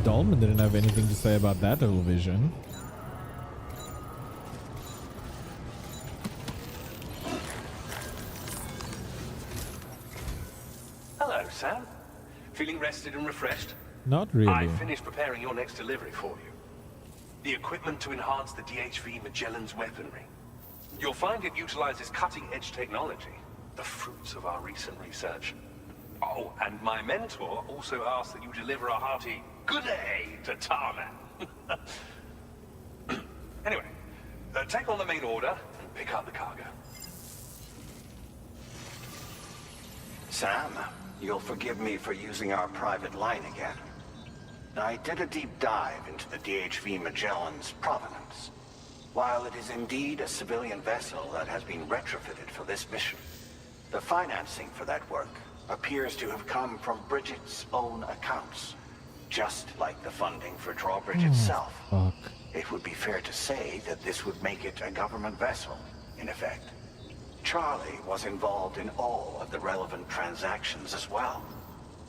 Dolman didn't have anything to say about that little vision. Hello, Sam. Feeling rested and refreshed? Not really. I finished preparing your next delivery for you. The equipment to enhance the DHV Magellan's weaponry. You'll find it utilizes cutting-edge technology, the fruits of our recent research. Oh, and my mentor also asked that you deliver a hearty good day to Tarman. Anyway, take on the main order and pick up the cargo. Sam, you'll forgive me for using our private line again. I did a deep dive into the DHV Magellan's provenance. While it is indeed a civilian vessel that has been retrofitted for this mission, the financing for that work appears to have come from Bridget's own accounts, just like the funding for Drawbridge itself. Fuck. It would be fair to say that this would make it a government vessel, in effect. Charlie was involved in all of the relevant transactions as well.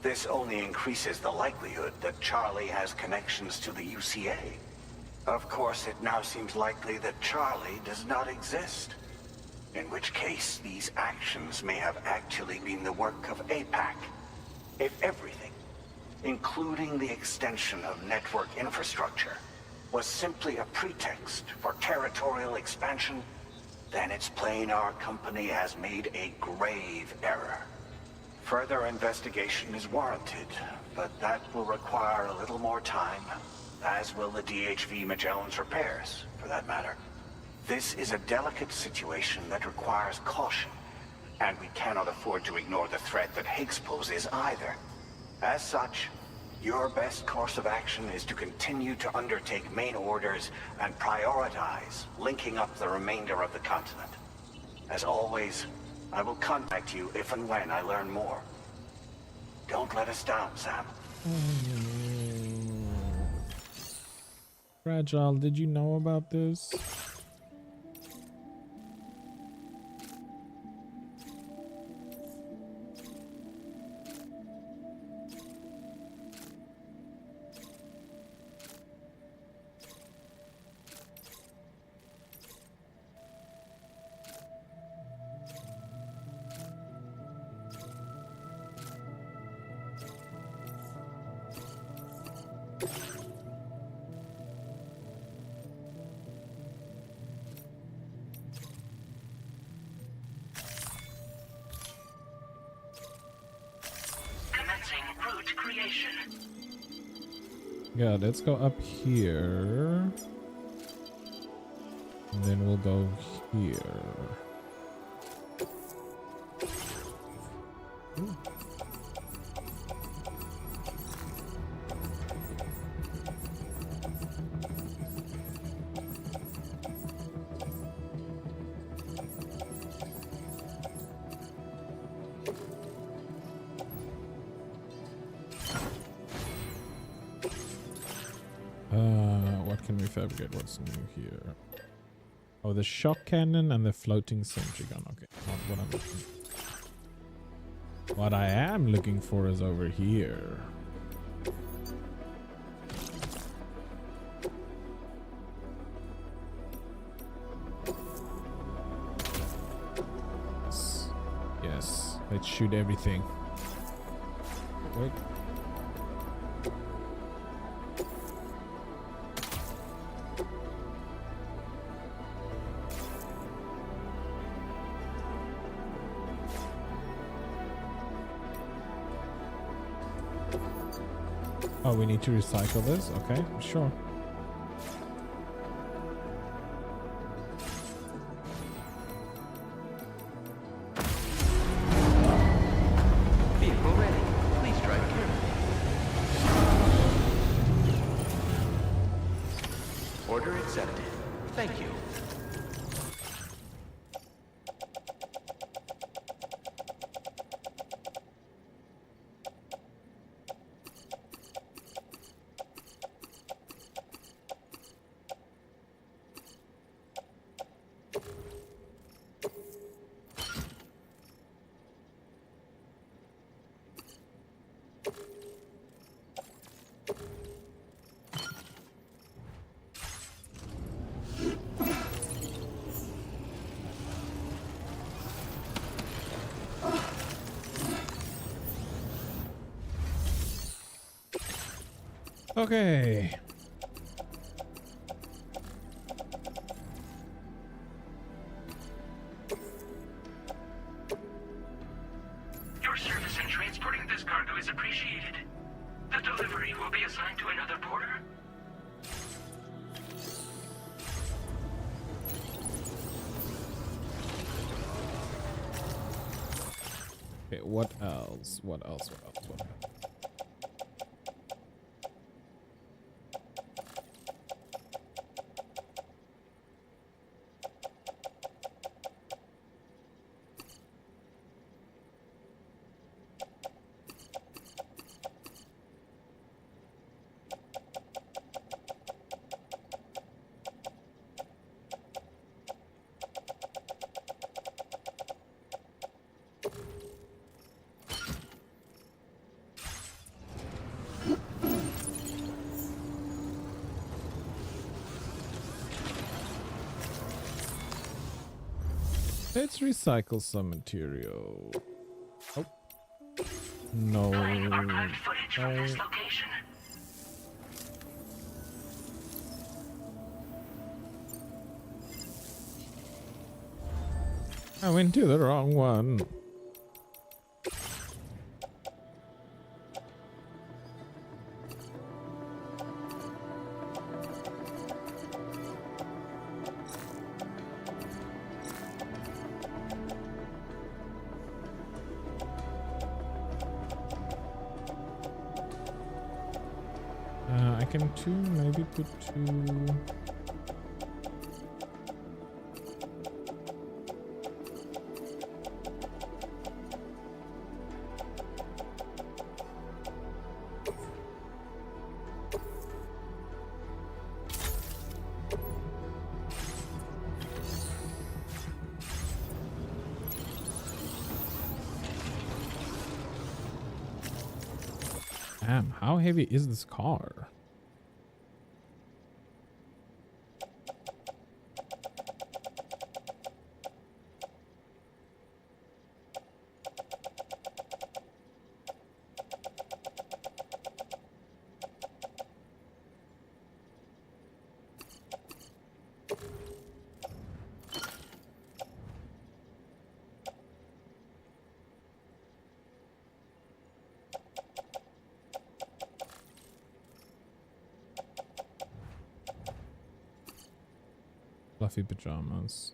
This only increases the likelihood that Charlie has connections to the UCA. Of course, it now seems likely that Charlie does not exist. In which case, these actions may have actually been the work of APAC. If everything, including the extension of network infrastructure, was simply a pretext for territorial expansion, then it's plain our company has made a grave error. Further investigation is warranted, but that will require a little more time, as will the DHV Magellan's repairs, for that matter. This is a delicate situation that requires caution, and we cannot afford to ignore the threat that Higgs poses either. As such, your best course of action is to continue to undertake main orders and prioritize linking up the remainder of the continent. As always, I will contact you if and when I learn more. Don't let us down, Sam. Fragile, did you know about this? Yeah, let's go up here. And then we'll go here. Ooh. What can we fabricate? What's new here? Oh, the shock cannon and the floating sentry gun. Okay, not what I'm looking for. What I am looking for is over here. Yes, let's shoot everything. Wait. Oh, we need to recycle this? Okay, sure. Vehicle ready. Please drive carefully. Order accepted. Thank you. Okay. Your service in transporting this cargo is appreciated. The delivery will be assigned to another porter. Okay, what else? What else? What else? What else? Let's recycle some material. Oh. No. Playing archived footage from this location. I went to the wrong one. I can maybe put two. Damn, how heavy is this car? Fluffy pajamas.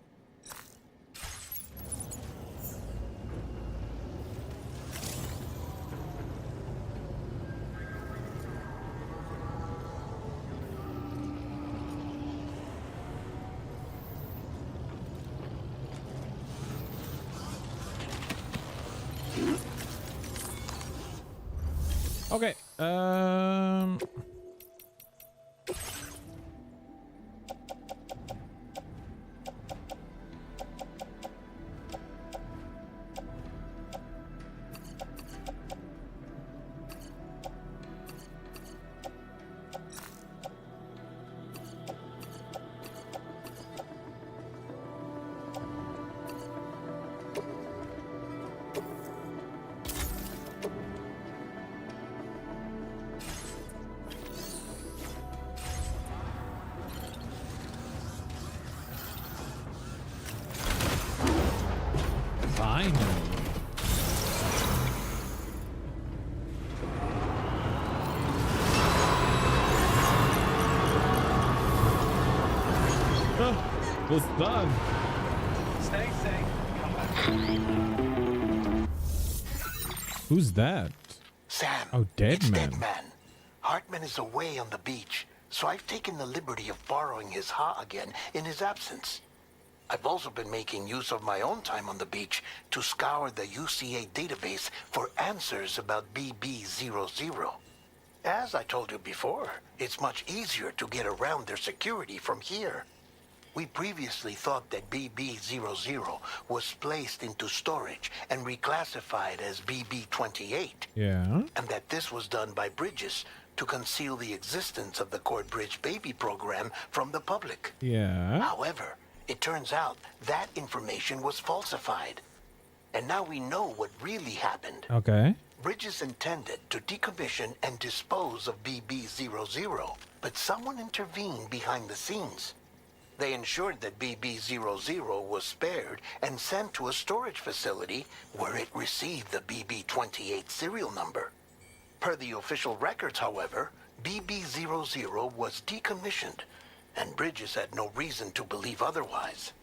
Okay. It's done. Stay safe. Come back. Who's that? Sam. Oh, dead it's man. Dead man. Hartman is away on the beach, so I've taken the liberty of borrowing his Ha again in his absence. I've also been making use of my own time on the beach to scour the UCA database for answers about BB00. As I told you before, it's much easier to get around their security from here. We previously thought that BB00 was placed into storage and reclassified as BB28. Yeah. And that this was done by Bridges to conceal the existence of the Cord Bridge baby program from the public. Yeah. However, it turns out that information was falsified. And now we know what really happened. Okay. Bridges intended to decommission and dispose of BB-00, but someone intervened behind the scenes. They ensured that BB-00 was spared and sent to a storage facility where it received the BB-28 serial number. Per the official records, however, BB-00 was decommissioned, and Bridges had no reason to believe otherwise.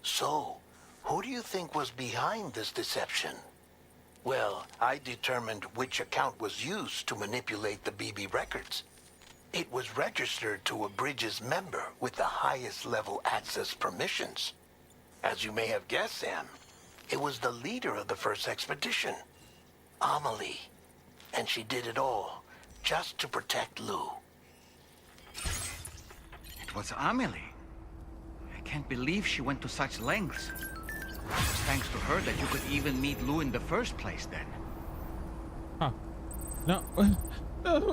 So, who do you think was behind this deception? Well, I determined which account was used to manipulate the BB records. It was registered to a Bridges member with the highest level access permissions. As you may have guessed, Sam, it was the leader of the first expedition, Amelie. And she did it all just to protect Lou. It was Amelie. I can't believe she went to such lengths. It was thanks to her that you could even meet Lou in the first place then. Huh. No.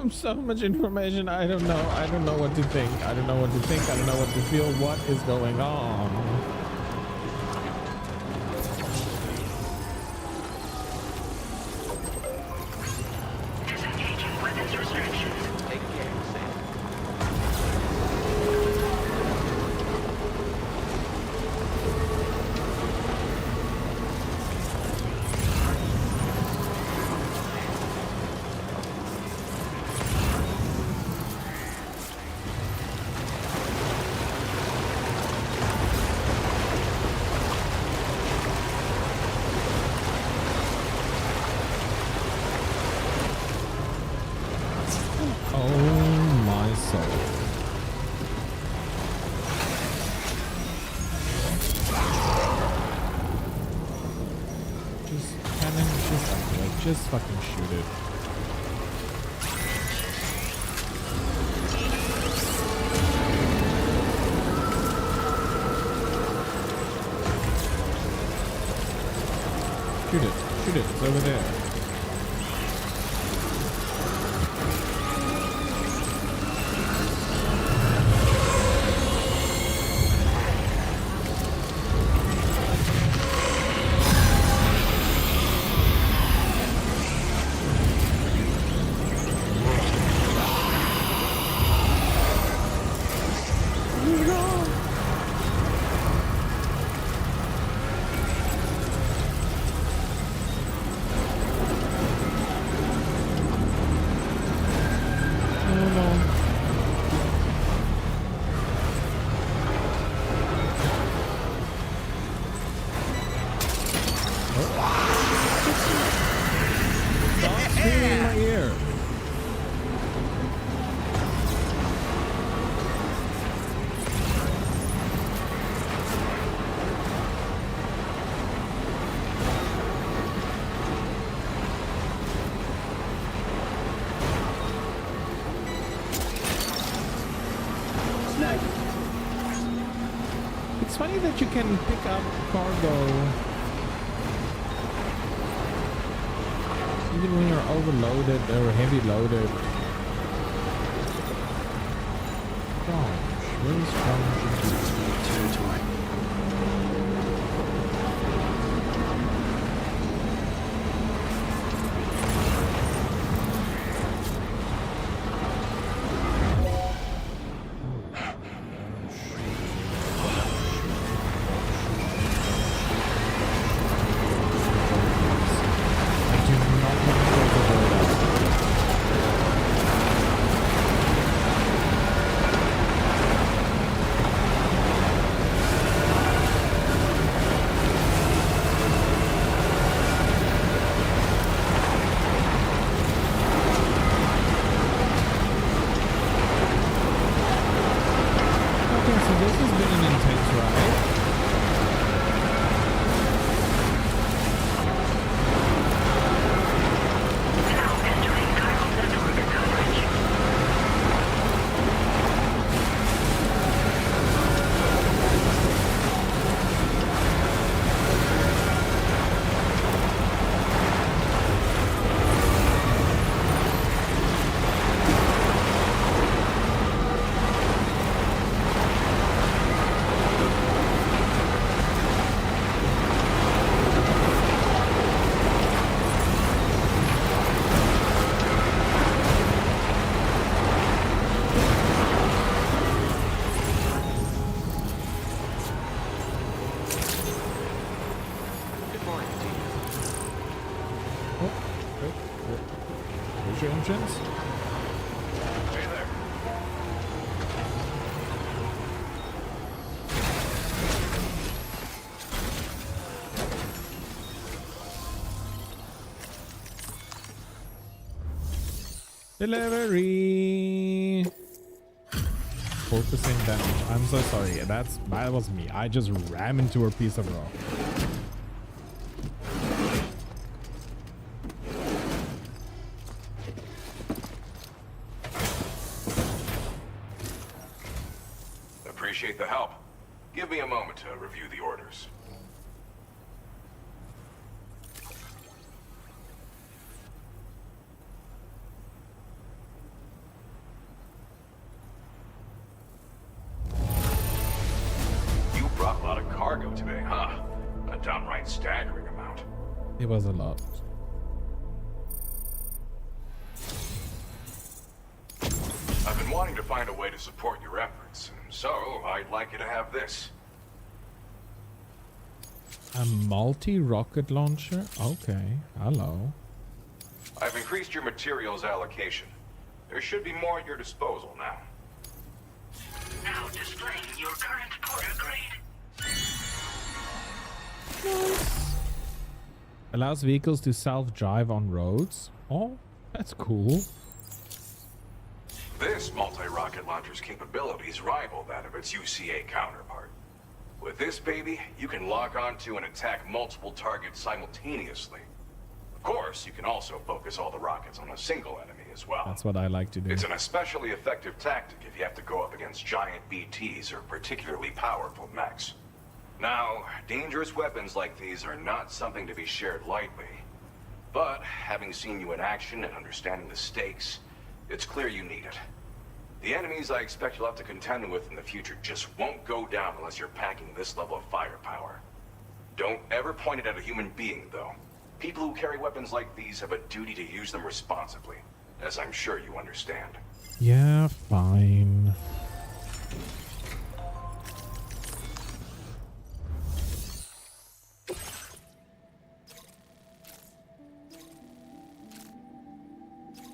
So much information. I don't know. I don't know what to think. I don't know what to think. I don't know what to feel. What is going on? Disengaging weapons restrictions. Take care, Sam. Oh my soul. Just cannon, just fucking shoot it. Shoot it, it's over there. It's funny that you can pick up cargo even when you're overloaded or heavy loaded. Gosh, where is Sponge? Territory. entrance. Hey there. Delivery. Focusing damage. I'm so sorry. That was me. I just ran into a piece of rock. Appreciate the help. Give me a moment to review the orders. You brought a lot of cargo today, huh? A downright staggering amount. It was a lot. I've been wanting to find a way to support your efforts, so I'd like you to have this. A multi-rocket launcher? Okay. Hello. I've increased your materials allocation. There should be more at your disposal now. Now displaying your current porter grade. Allows vehicles to self-drive on roads. Oh, that's cool. This multi-rocket launcher's capabilities rival that of its UCA counterpart. With this baby, you can lock onto and attack multiple targets simultaneously. Of course, you can also focus all the rockets on a single enemy as well. That's what I like to do. It's an especially effective tactic if you have to go up against giant BTs or particularly powerful mechs. Now, dangerous weapons like these are not something to be shared lightly. But, having seen you in action and understanding the stakes, it's clear you need it. The enemies I expect you'll have to contend with in the future just won't go down unless you're packing this level of firepower. Don't ever point it at a human being, though. People who carry weapons like these have a duty to use them responsibly, as I'm sure you understand. Yeah, fine.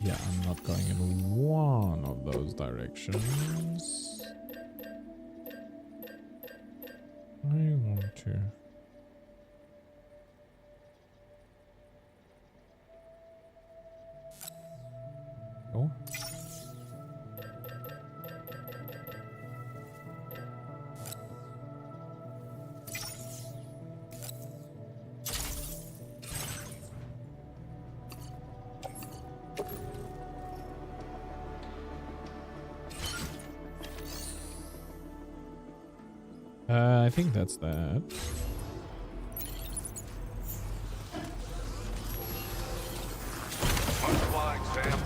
Yeah, I'm not going in one of those directions. I want to. Oh. I think that's that. Much obliged, Sam.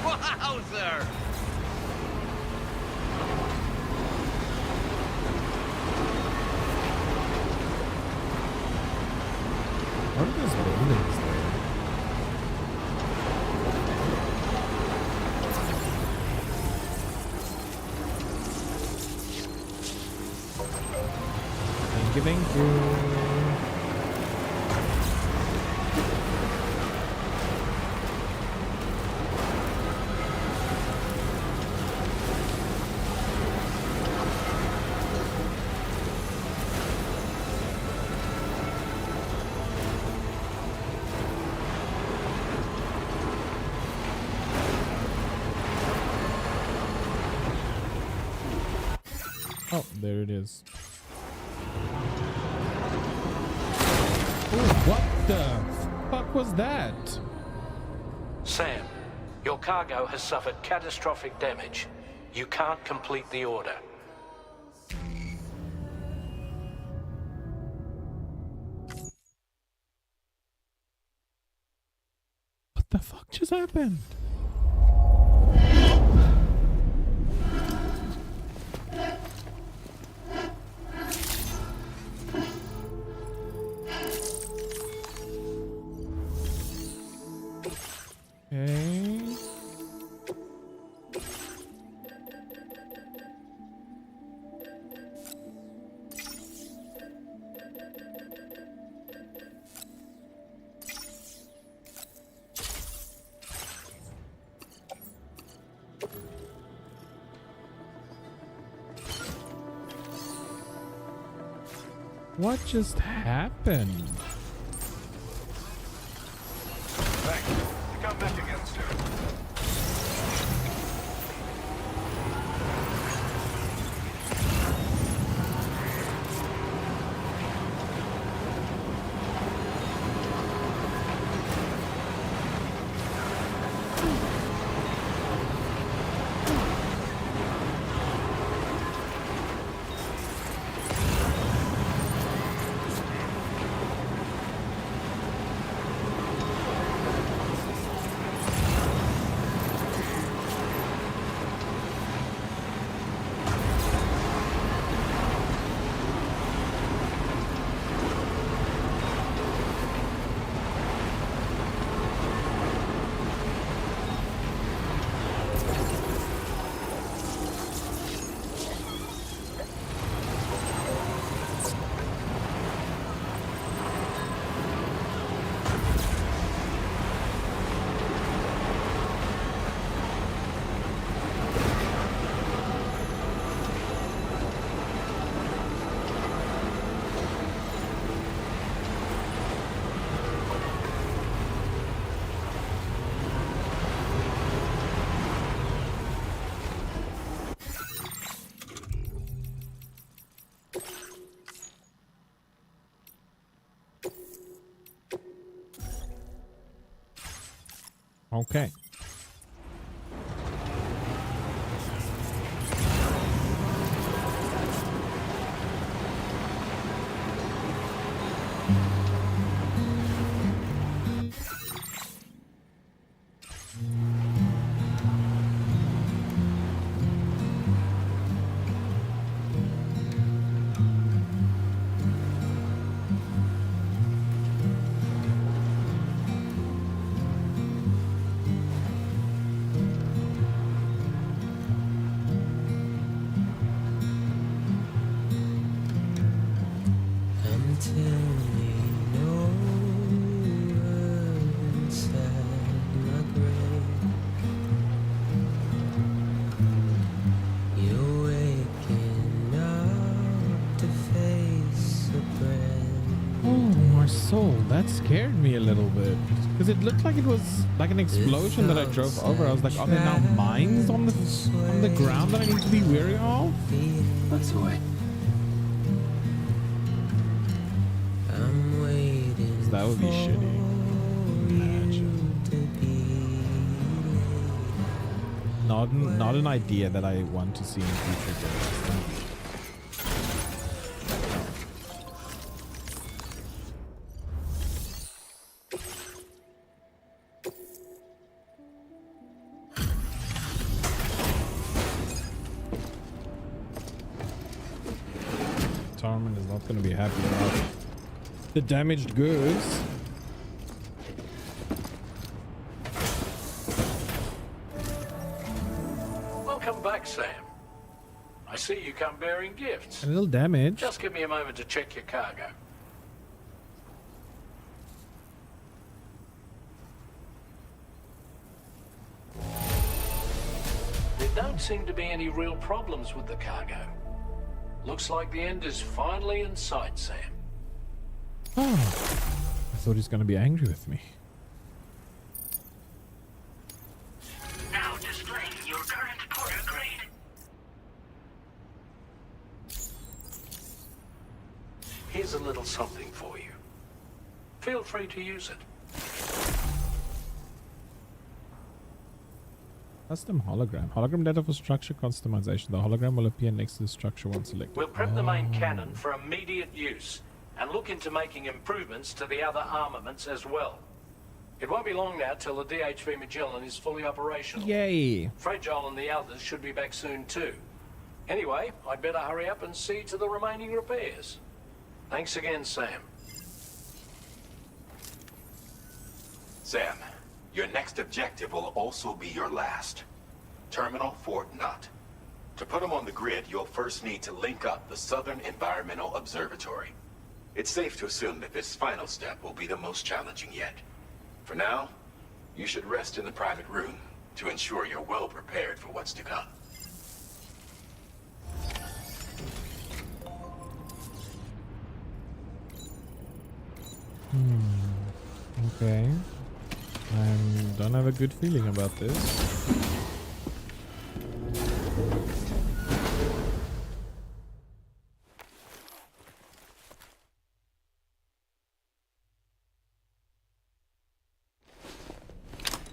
Wowzer! What are those buildings there? Thank you. Oh, there it is. Oh, what the fuck was that? Sam, your cargo has suffered catastrophic damage. You can't complete the order. just happened? Okay. What just happened? Thanks. Come back again soon. Okay. That scared me a little bit because it looked like it was like an explosion that I drove over. I was like, are there now mines on the ground that I need to be wary of? That's the way. That would be shitty. Imagine. Not an idea that I want to see in future games. Going to be happy about the damaged goods. Welcome back, Sam. I see you come bearing gifts. A little damage. Just give me a moment to check your cargo. There don't seem to be any real problems with the cargo. Looks like the end is finally in sight, Sam. Oh, I thought he's going to be angry with me. Now displaying your current porter grade. Here's a little something for you. Feel free to use it. Custom hologram. Hologram data for structure customization. The hologram will appear next to the structure once selected. We'll prep the main cannon for immediate use and look into making improvements to the other armaments as well. It won't be long now till the DHV Magellan is fully operational. Yay. Fragile and the others should be back soon too. Anyway, I'd better hurry up and see to the remaining repairs. Thanks again, Sam. Sam, your next objective will also be your last. Terminal Fort Knott. To put them on the grid, you'll first need to link up the Southern Environmental Observatory. It's safe to assume that this final step will be the most challenging yet. For now, you should rest in the private room to ensure you're well prepared for what's to come. Okay. I don't have a good feeling about this.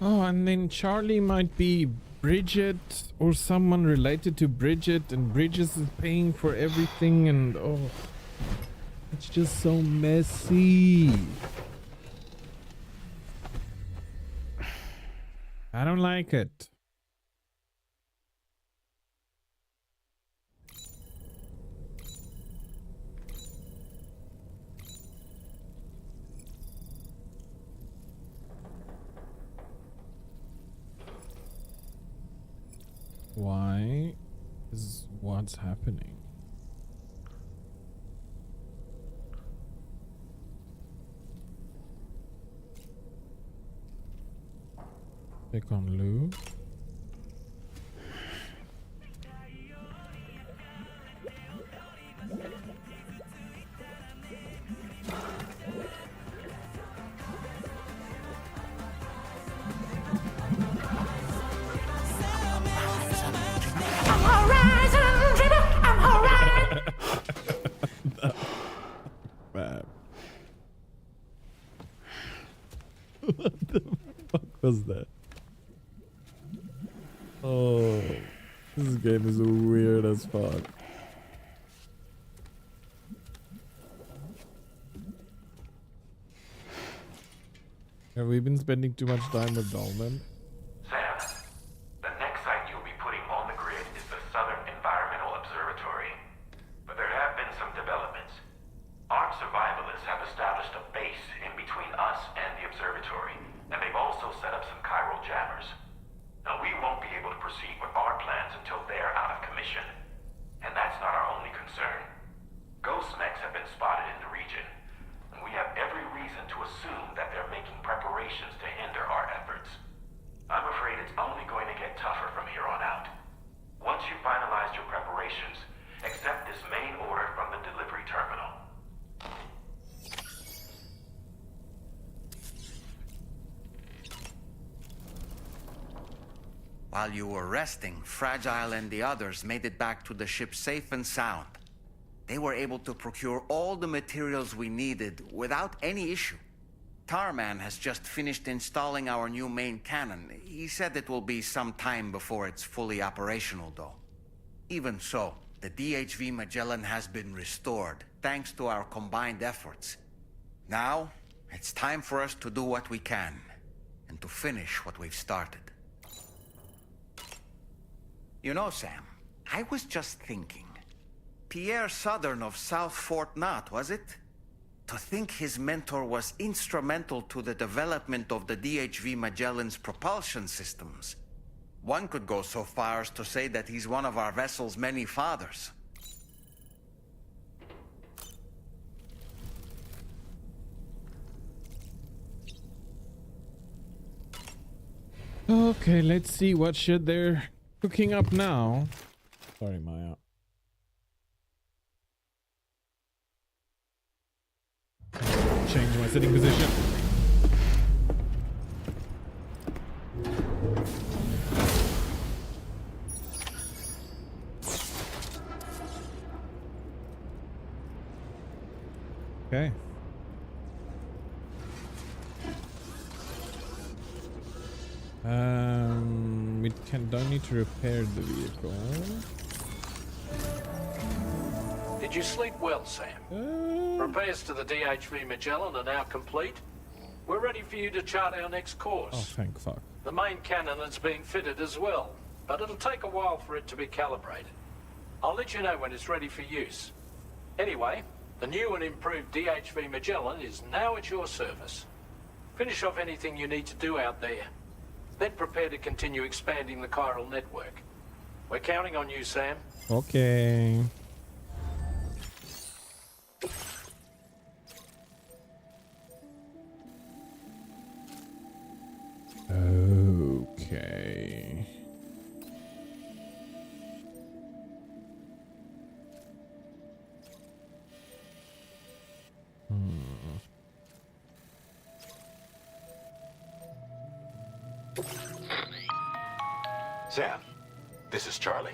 Oh, and then Charlie might be Bridget or someone related to Bridget, and Bridget is paying for everything, and oh, it's just so messy. I don't like it. Why is what's happening? Click on Lou. Bad. What the fuck was that? Oh, this game is weird as fuck. Have we been spending too much time with Dolman? Sam, the next site you'll be putting on the grid is the Southern Environmental Observatory. But there have been some developments. Armed survivalists have established a base in between us and the observatory, and they've also set up some chiral jammers. Now, we won't be able to proceed with our plans until they're out of commission. And that's not our only concern. Ghost mechs have been spotted in the region, and we have every reason to assume that they're making preparations to hinder our efforts. I'm afraid it's only going to get tougher from here on out. Once you've finalized your preparations, accept this main order from the delivery terminal. While you were resting, Fragile and the others made it back to the ship safe and sound. They were able to procure all the materials we needed without any issue. Tarman has just finished installing our new main cannon. He said it will be some time before it's fully operational, though. Even so, the DHV Magellan has been restored, thanks to our combined efforts. Now, it's time for us to do what we can, and to finish what we've started. You know, Sam, I was just thinking. Pierre Southern of South Fort Knott, was it? To think his mentor was instrumental to the development of the DHV Magellan's propulsion systems. One could go so far as to say that he's one of our vessel's many fathers. Okay, let's see what shit they're cooking up now. Sorry, Maya. Change my sitting position. Okay. We don't need to repair the vehicle. Did you sleep well, Sam? Repairs to the DHV Magellan are now complete. We're ready for you to chart our next course. Oh, thank fuck. The main cannon is being fitted as well, but it'll take a while for it to be calibrated. I'll let you know when it's ready for use. Anyway, the new and improved DHV Magellan is now at your service. Finish off anything you need to do out there. Then prepare to continue expanding the chiral network. We're counting on you, Sam. Okay. Okay. Sam, this is Charlie.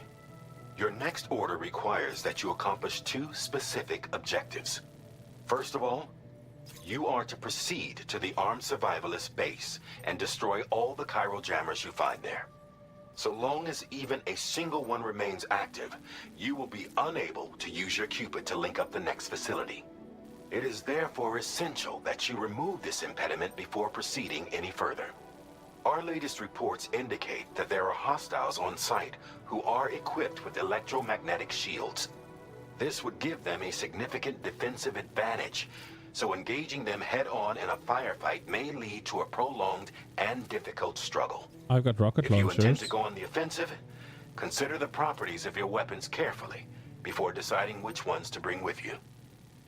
Your next order requires that you accomplish 2 specific objectives. First of all, you are to proceed to the armed survivalist base and destroy all the chiral jammers you find there. So long as even a single one remains active, you will be unable to use your Cupid to link up the next facility. It is therefore essential that you remove this impediment before proceeding any further. Our latest reports indicate that there are hostiles on site who are equipped with electromagnetic shields. This would give them a significant defensive advantage, so engaging them head-on in a firefight may lead to a prolonged and difficult struggle. I've got rocket If you launchers. intend to go on the offensive, consider the properties of your weapons carefully before deciding which ones to bring with you.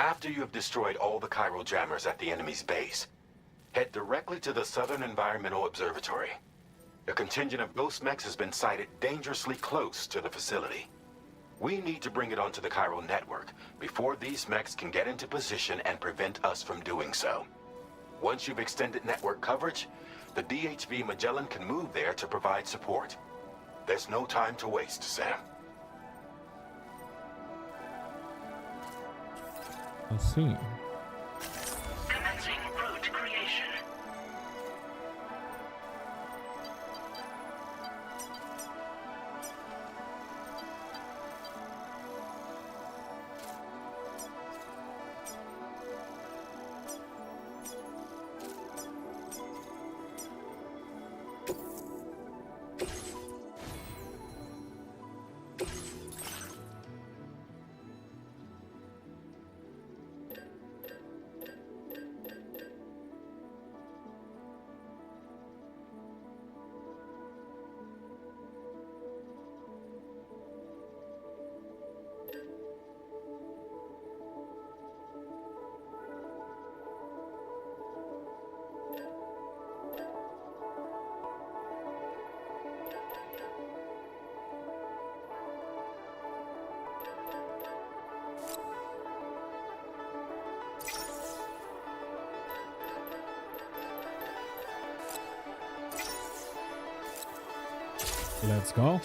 After you have destroyed all the chiral jammers at the enemy's base, head directly to the Southern Environmental Observatory. A contingent of ghost mechs has been sighted dangerously close to the facility. We need to bring it onto the chiral network before these mechs can get into position and prevent us from doing so. Once you've extended network coverage, the DHV Magellan can move there to provide support. There's no time to waste, Sam. I see. Commencing route creation. Let's go.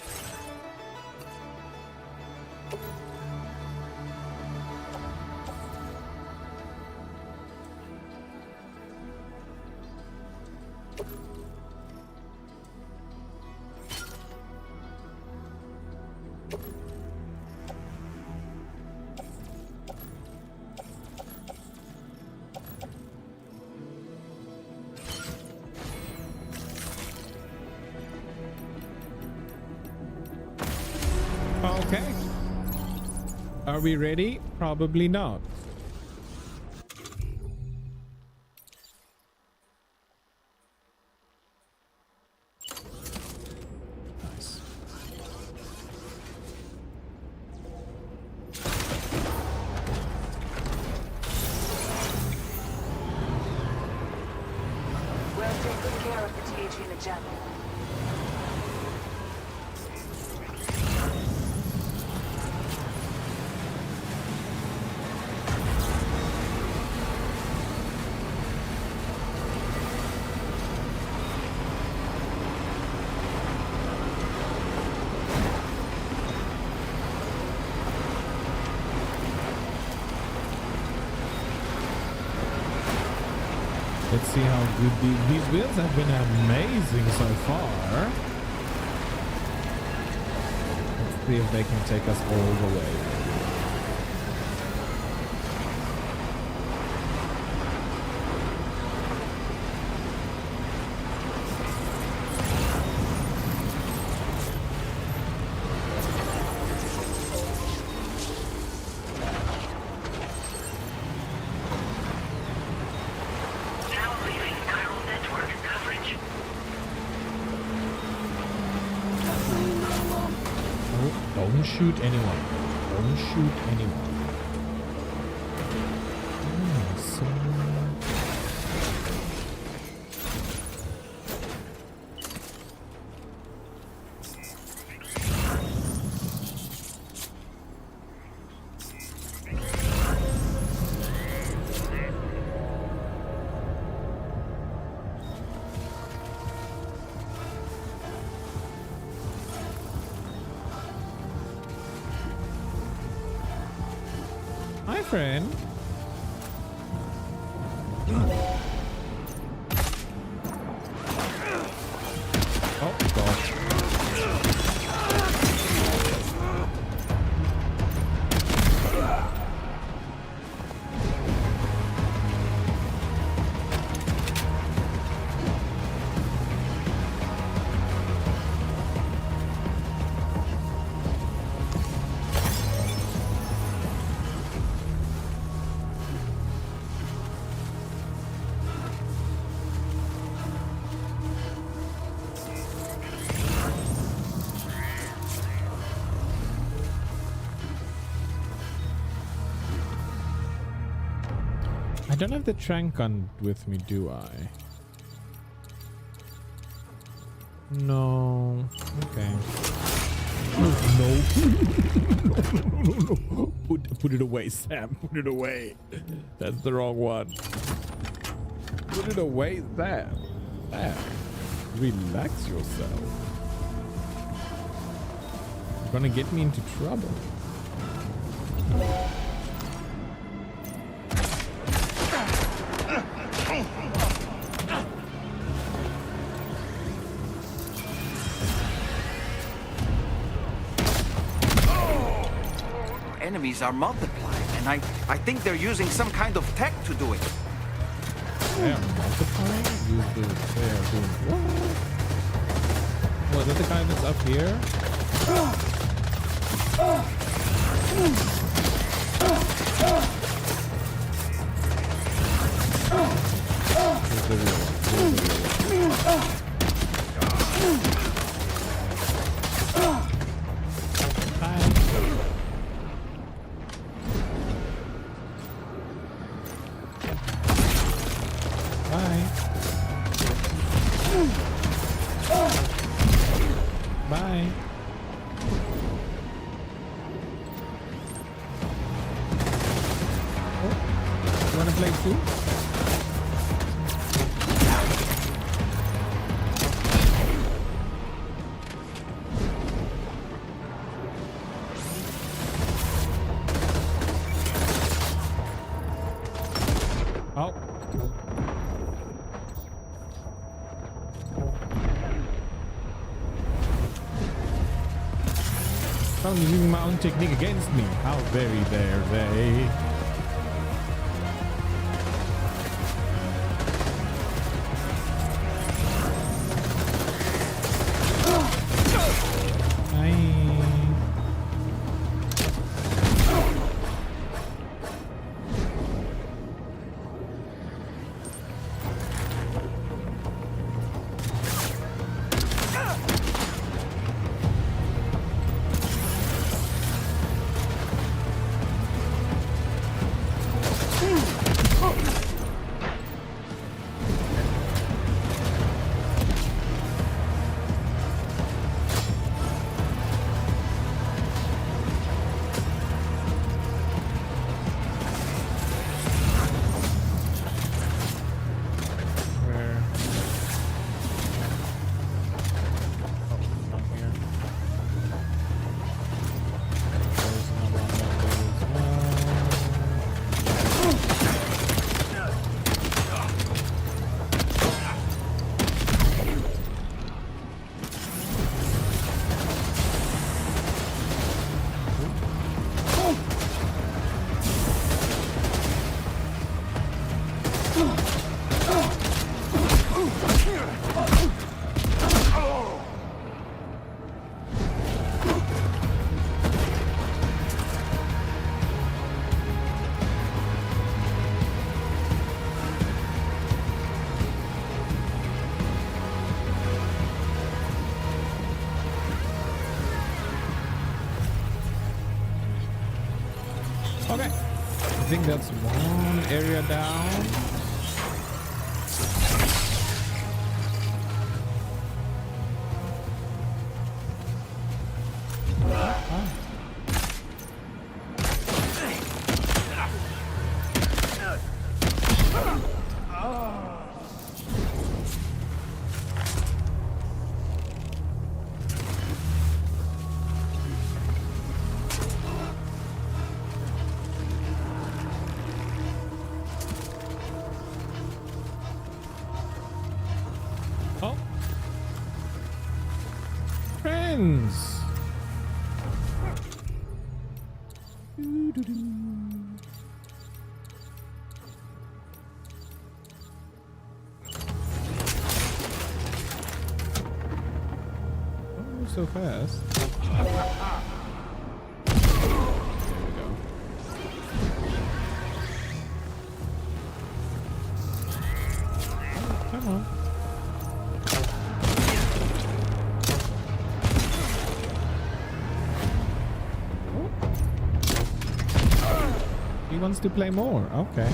Okay. Are we ready? Probably not. Nice. We'll take good care of the THV Magellan. Let's see how good these wheels have been amazing so far. Let's see if they can take us all the way. shoot anyone. Don't shoot anyone. So hi, friend. Oh, God. I don't have the trank on with me, do I? No. Okay. No. No. Put it away, Sam. Put it away. That's the wrong one. Put it away, Sam. Sam. Relax yourself. You're gonna get me into trouble. Enemies are multiplying, and I think they're using some kind of tech to do it. They are multiplying? They are doing what? Oh, is that the guy that's up here? Here's the real one. Here's the real one. Bye. Oh, you wanna play too? Oh. I'm using my own technique against me. How very dare they? Okay. I think that's one area down. Oh. Friends. Oh, so fast. There we go. Come on. He wants to play more. Okay.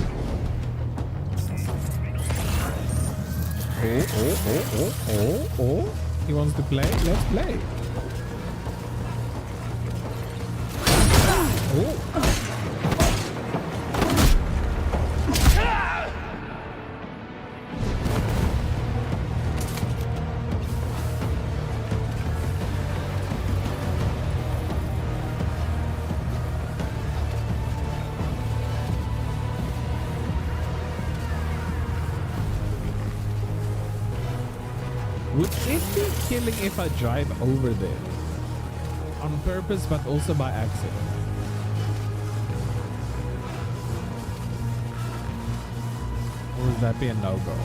Oh. He wants to play. Let's play. Oh. Would it be killing if I drive over there? On purpose, but also by accident? Or would that be a no-go?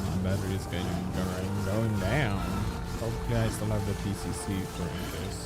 My battery is going down. Hopefully I still have the PCC for this.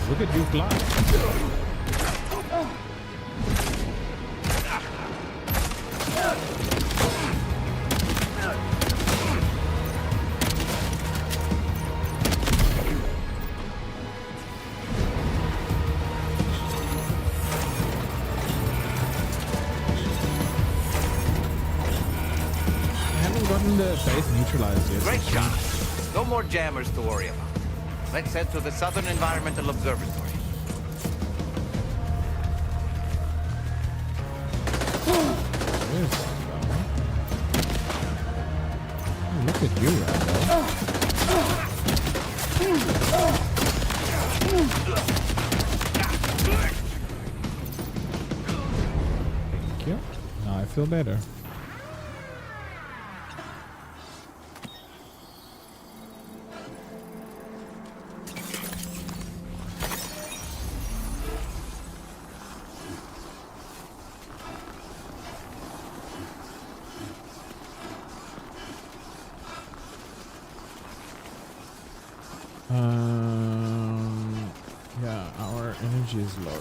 Look at you fly. The base neutralized yet. Great job. No more jammers to worry about. Let's head to the Southern Environmental Observatory. Look at you, Rambo. Thank you. Now I feel better. Yeah, our energy is low.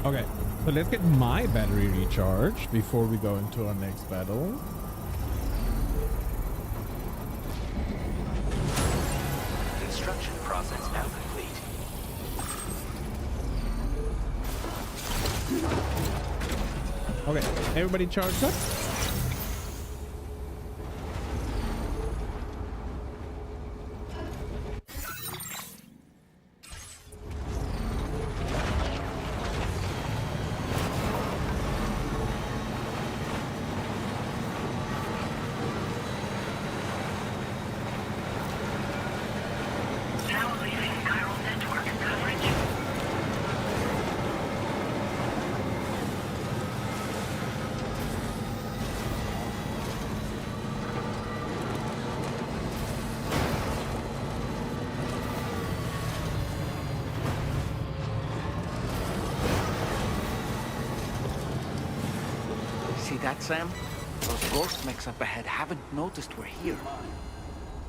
Okay, so let's get my battery recharged before we go into our next battle. Construction process now complete. Okay, everybody charged up? See that, Sam? Those ghost mechs up ahead haven't noticed we're here.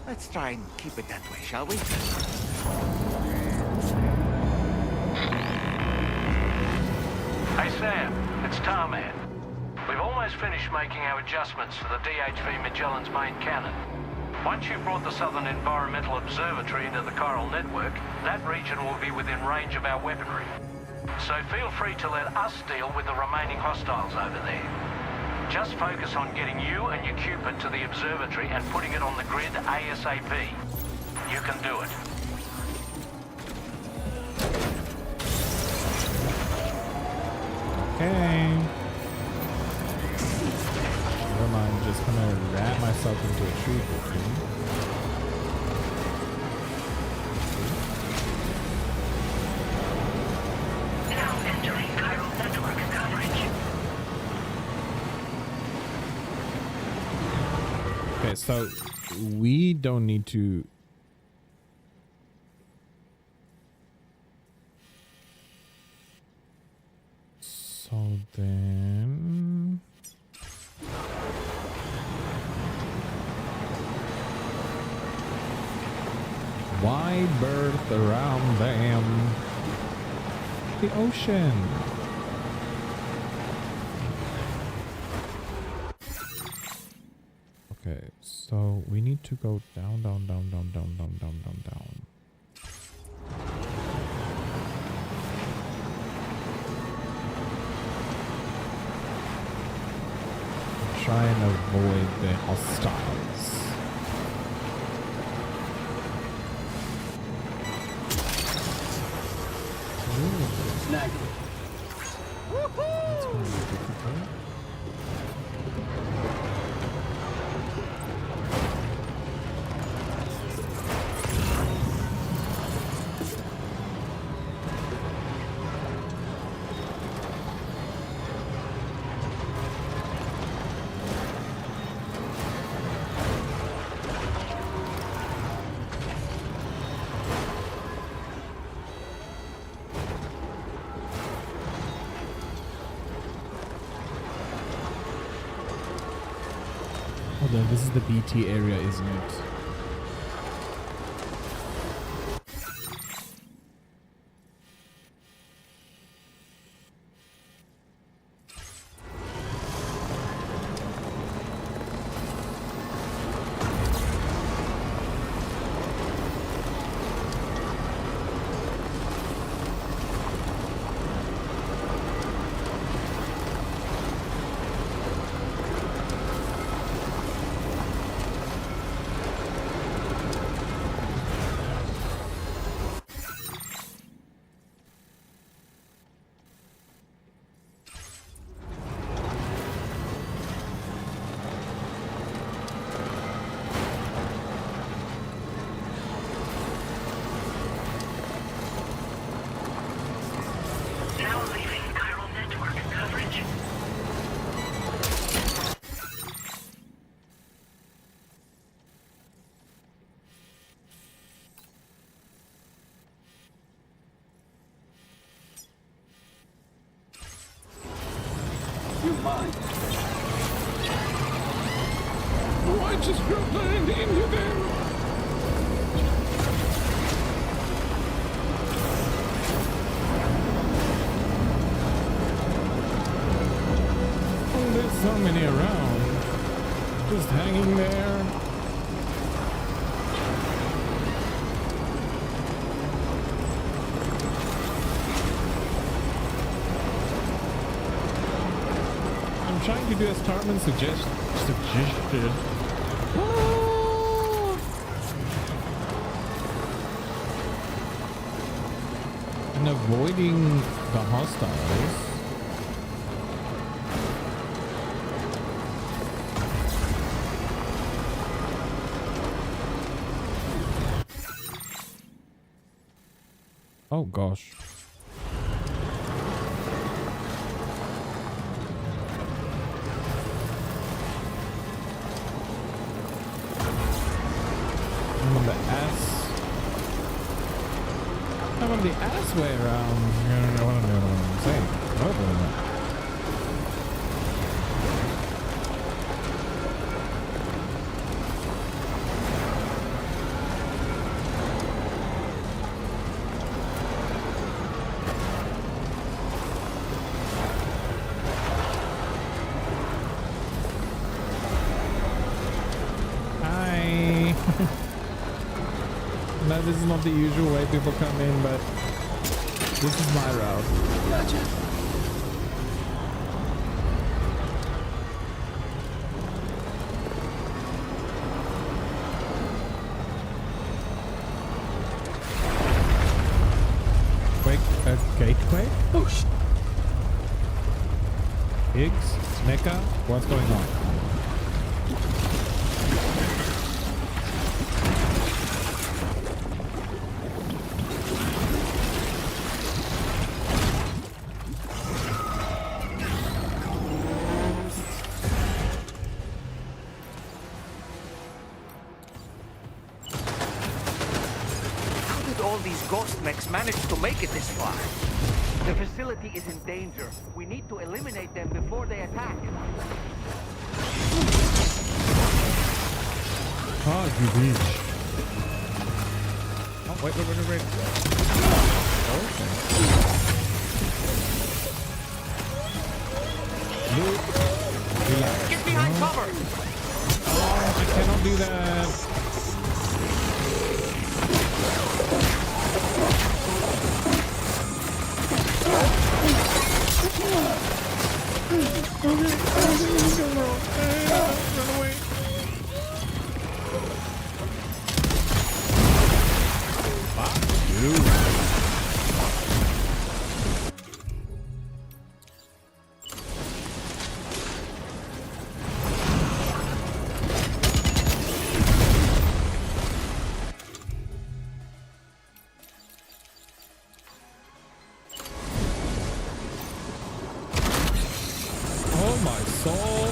Let's try and keep it that way, shall we? Hey Sam, it's Tarman. We've almost finished making our adjustments to the DHV Magellan's main cannon. Once you've brought the Southern Environmental Observatory into the Chiral network, that region will be within range of our weaponry. So feel free to let us deal with the remaining hostiles over there. Just focus on getting you and your Cupid to the observatory and putting it on the grid ASAP. You can do it. Okay. Never mind, just gonna wrap myself into a tree quickly. Now entering chiral network coverage. Okay, so we don't need to. So then. Why birth around them? The ocean. Okay, so we need to go down, down, down, down, down, down, down, down, down. Try and avoid the hostiles. Snag. That's gonna be difficult. Hold on, this is the BT area, isn't it? Now leaving chiral network coverage. You're mine. Oh, I just dropped land into them. so many around. Just hanging there. I'm trying to do as Tarman suggested. And avoiding the hostiles. Oh gosh. I'm on the ass. I'm on the ass way around. I don't know what I'm saying. Oh, no, this is not the usual way people come in, but this is my route. Gotcha. Gateway? Oh shit. Higgs? Mecca? What's going on? Managed to make it this far. The facility is in danger. We need to eliminate them before they attack. Oh, you bitch. Oh, wait. Okay. Luke, relax. Get behind cover! Oh, I cannot do that. Run away. Fuck you. Oh my soul.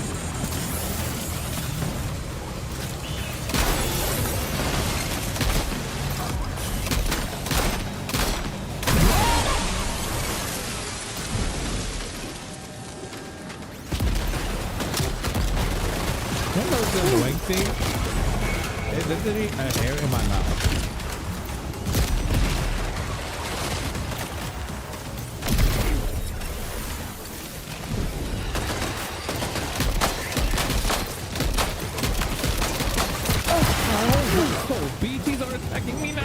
What was the wing thing? There's literally a hair in my mouth. Oh, BTs are attacking me now?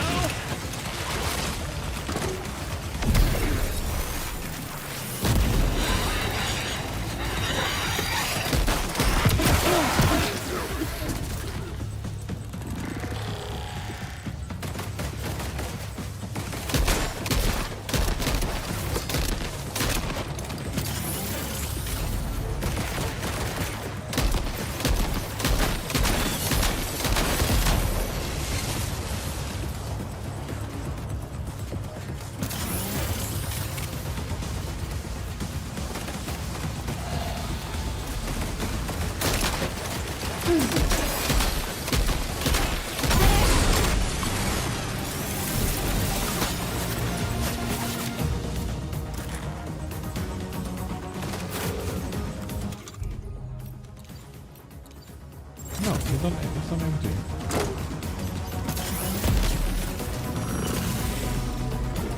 No, it's on empty.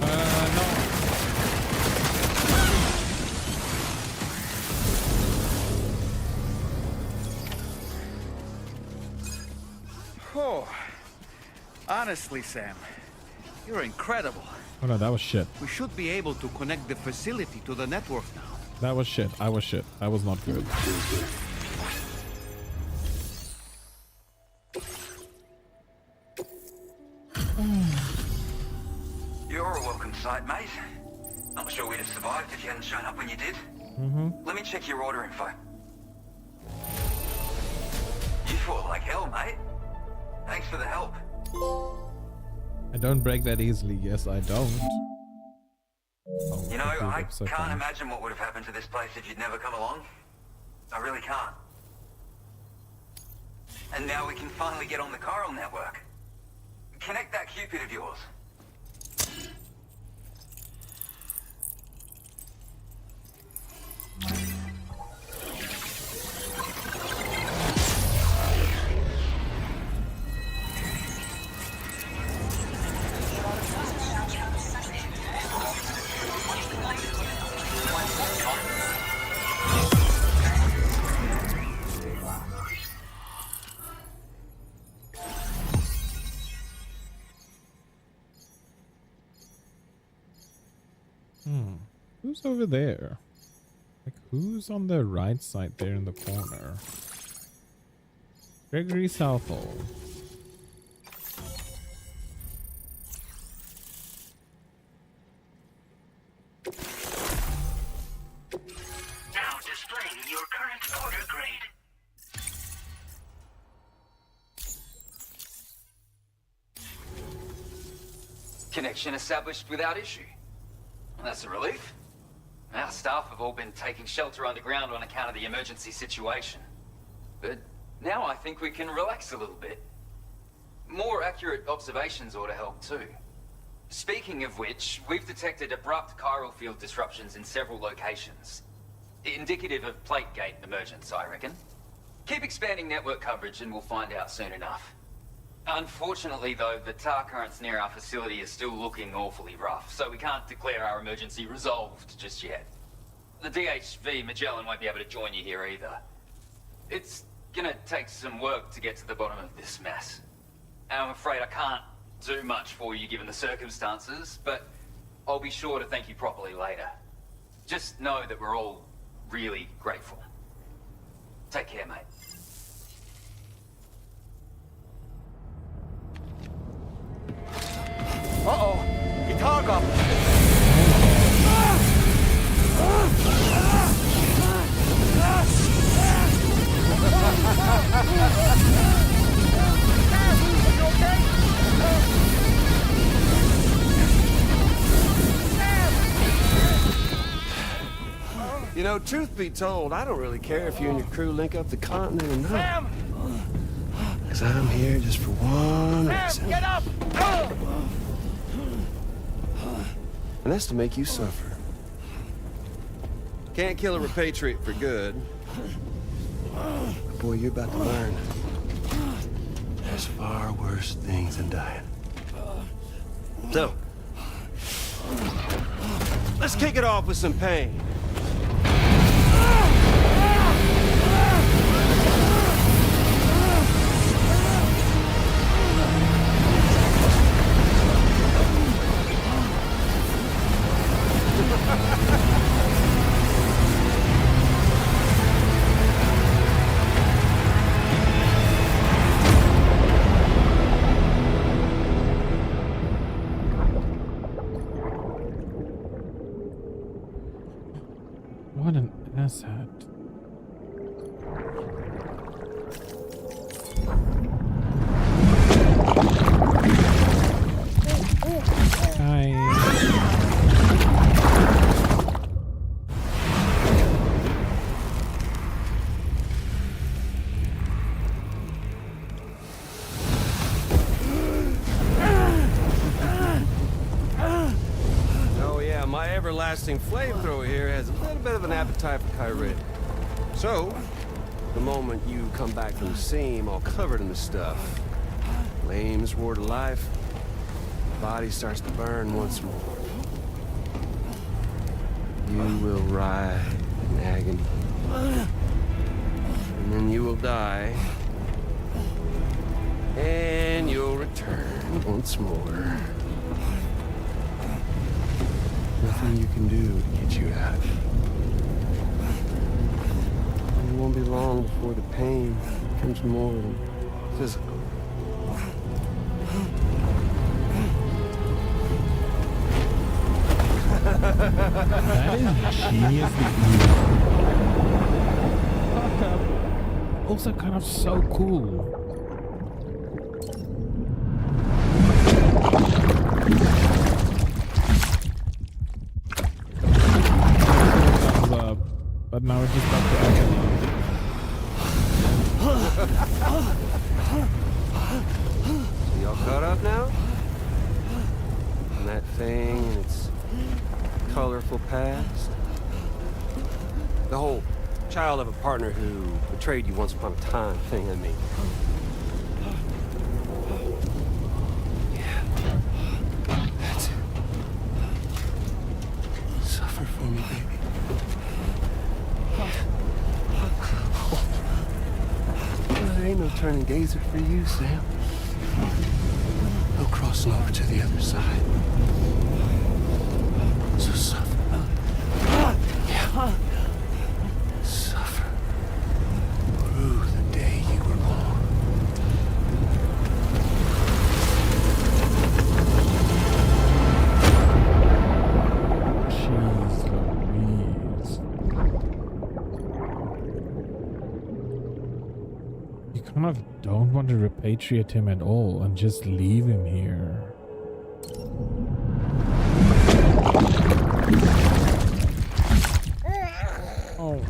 No. Honestly, Sam, you're incredible. Oh no, that was shit. We should be able to connect the facility to the network now. That was shit. I was shit. I was not good. You're a welcome sight, mate. Not sure we'd have survived if you hadn't shown up when you did. Let me check your order info. You fought like hell, mate. Thanks for the help. I don't break that easily. Yes, I don't. Oh, You know, okay, I that's so can't funny. imagine what would have happened to this place if you'd never come along. I really can't. And now we can finally get on the chiral network. Connect that Cupid of yours. Who's over there? Like, who's on the right side there in the corner? Gregory Southall. Now displaying your current order grade. Connection established without issue. Well, that's a relief. Our staff have all been taking shelter underground on account of the emergency situation. But now I think we can relax a little bit. More accurate observations ought to help too. Speaking of which, we've detected abrupt chiral field disruptions in several locations. Indicative of plate gate emergence, I reckon. Keep expanding network coverage and we'll find out soon enough. Unfortunately, though, the tar currents near our facility are still looking awfully rough, so we can't declare our emergency resolved just yet. The DHV Magellan won't be able to join you here either. It's gonna take some work to get to the bottom of this mess. And I'm afraid I can't do much for you given the circumstances, but I'll be sure to thank you properly later. Just know that we're all really grateful. Take care, mate. Uh-oh! Itaga! You know, truth be told, I don't really care if you and your crew link up the continent or not. Because I'm here just for one reason. Get up! And that's to make you suffer. Can't kill a repatriate for good. But boy, you're about to learn. There's far worse things than dying. So, let's kick it off with some pain. What an asshat. Oh yeah, my everlasting flamethrower here has a little bit of an appetite for Kyrie. So, the moment you come back from the seam all covered in the stuff, flames roar to life, the body starts to burn once more. You will writhe in agony. And then you will die. And you'll return once more. Nothing you can do to get you out. It won't be long before the pain becomes more than physical. That is geniusly evil. Also kind of so cool. Thumbs up, but now it's just back to agony. So y'all caught up now? On that thing and its colorful past? The whole child of a partner who betrayed you once upon a time thing, I mean. Yeah. That's it. Suffer for me, baby. There ain't no turning gazer for you, Sam. No crossing over to the other side. So suffer. Yeah. Suffer through the day you were born. Jeez Louise. You kind of don't want to repatriate him at all and just leave him here. Oh.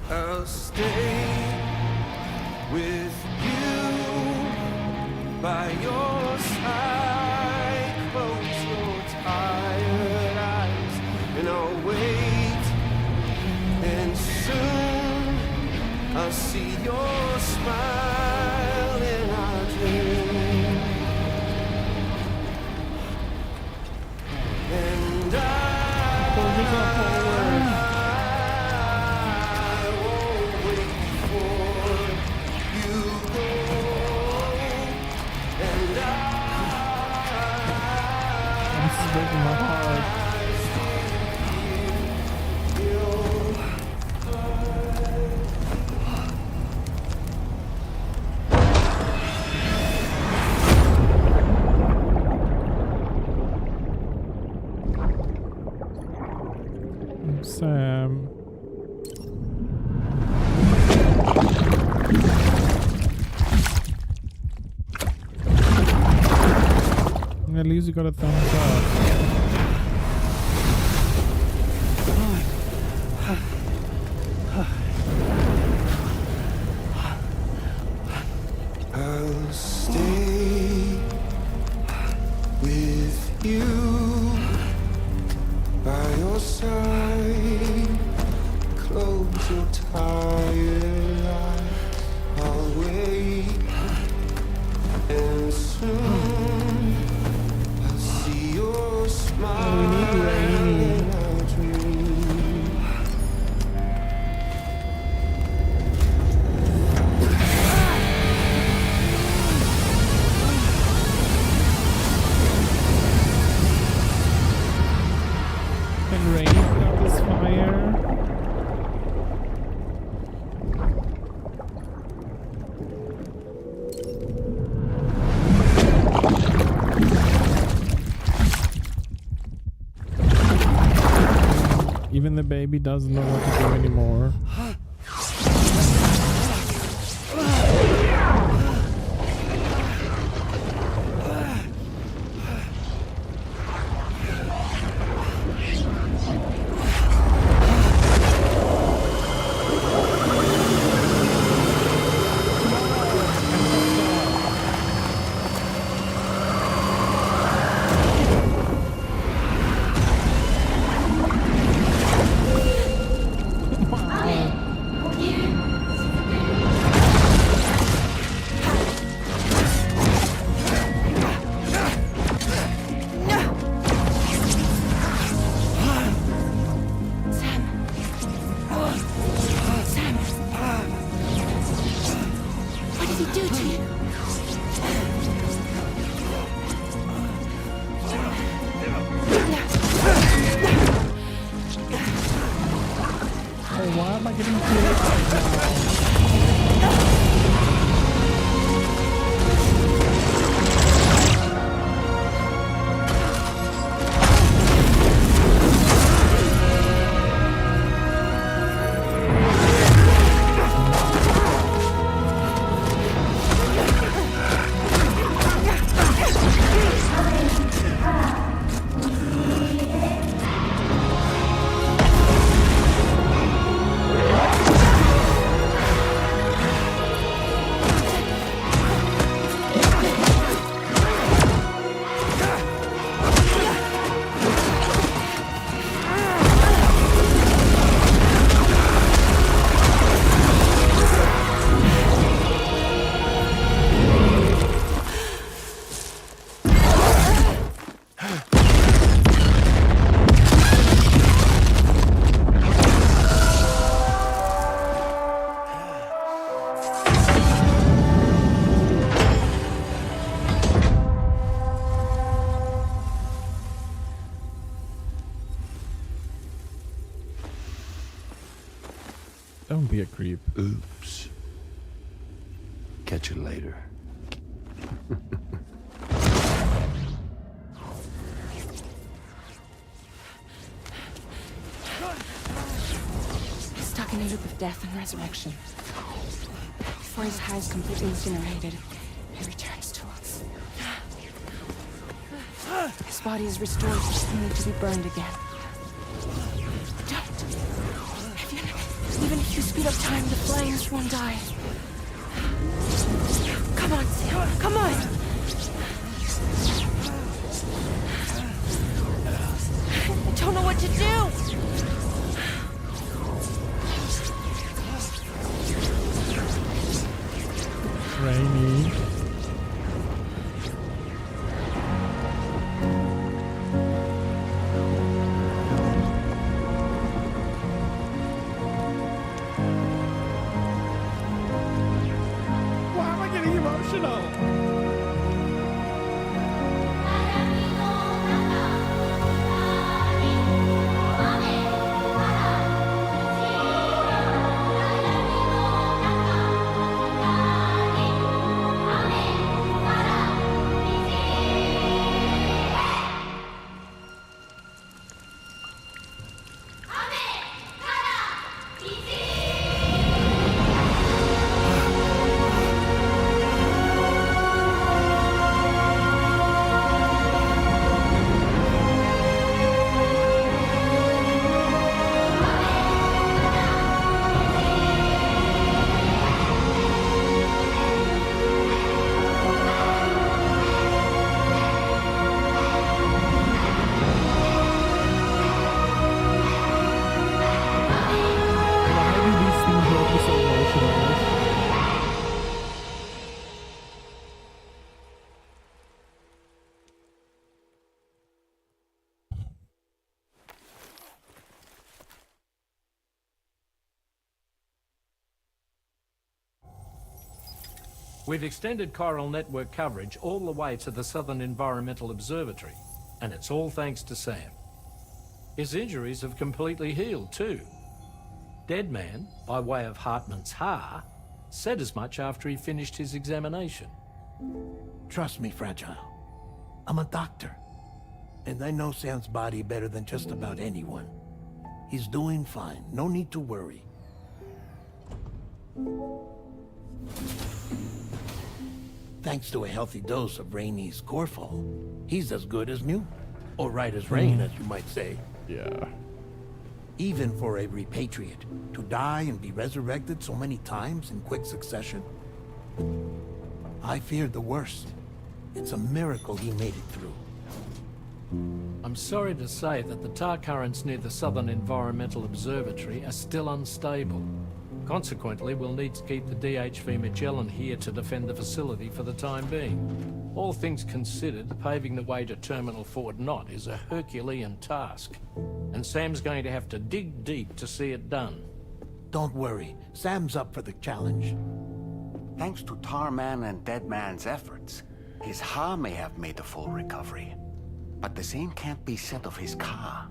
I'll stay with you by your side. Close your tired eyes and I'll wait. And soon I'll see your smile in our dream. And I won't wait for you go. And This is breaking my heart. Sam. At least you got a thumbs up. I'll stay with you by your side. Close your tired eyes. I'll wait, and soon I'll see your smile in our dream. Can Rain put out this fire? Even the baby doesn't know what to do anymore. Wow. Why am I getting killed right now? Don't be a creep. Oops. Catch you later. He's stuck in a loop of death and resurrection. Before his hair is completely incinerated, he returns to us. His body is restored, only to be burned again. Don't. Even if you speed up time, the flames won't die. Come on, Sam. Come on. I don't know what to do. Rainy. Why am I getting emotional? We've extended chiral network coverage all the way to the Southern Environmental Observatory, and it's all thanks to Sam. His injuries have completely healed too. Deadman, by way of Hartman's Ha, said as much after he finished his examination. Trust me, Fragile. I'm a doctor, and I know Sam's body better than just about anyone. He's doing fine. No need to worry. Thanks to a healthy dose of Rainey's Corfall, he's as good as new. Or right as rain, as you might say. Yeah. Even for a repatriate, to die and be resurrected so many times in quick succession. I feared the worst. It's a miracle he made it through. I'm sorry to say that the tar currents near the Southern Environmental Observatory are still unstable. Consequently, we'll need to keep the DHV Magellan here to defend the facility for the time being. All things considered, paving the way to Terminal Fort Knott is a Herculean task. And Sam's going to have to dig deep to see it done. Don't worry. Sam's up for the challenge. Thanks to Tarman and Deadman's efforts, his Ha may have made a full recovery. But the same can't be said of his Ka.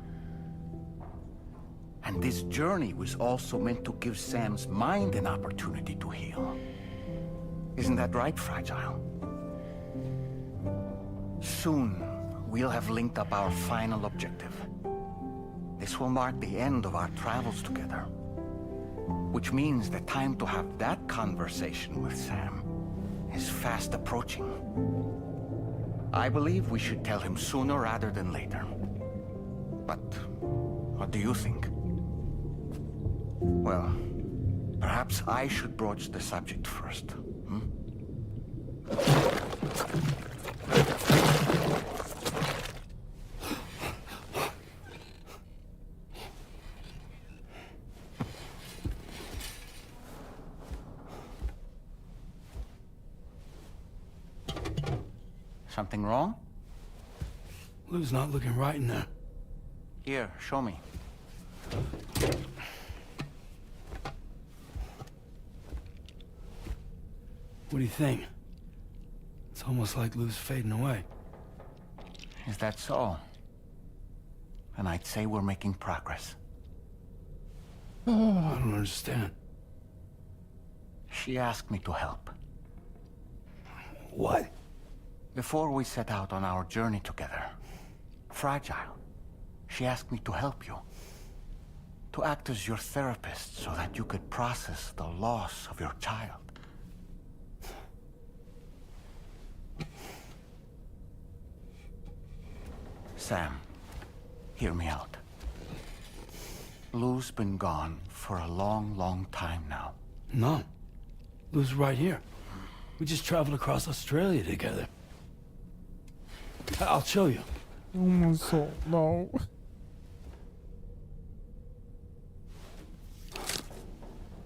And this journey was also meant to give Sam's mind an opportunity to heal. Isn't that right, Fragile? Soon, we'll have linked up our final objective. This will mark the end of our travels together. Which means the time to have that conversation with Sam is fast approaching. I believe we should tell him sooner rather than later. But what do you think? Well, perhaps I should broach the subject first. Something wrong? Lou's not looking right in there. Here, show me. What do you think? It's almost like Lou's fading away. Is that so? And I'd say we're making progress. I don't understand. She asked me to help. What? Before we set out on our journey together, Fragile, she asked me to help you. To act as your therapist so that you could process the loss of your child. Sam, hear me out. Lou's been gone for a long, long time now. No. Lou's right here. We just traveled across Australia together. I'll show you. Oh my soul, no.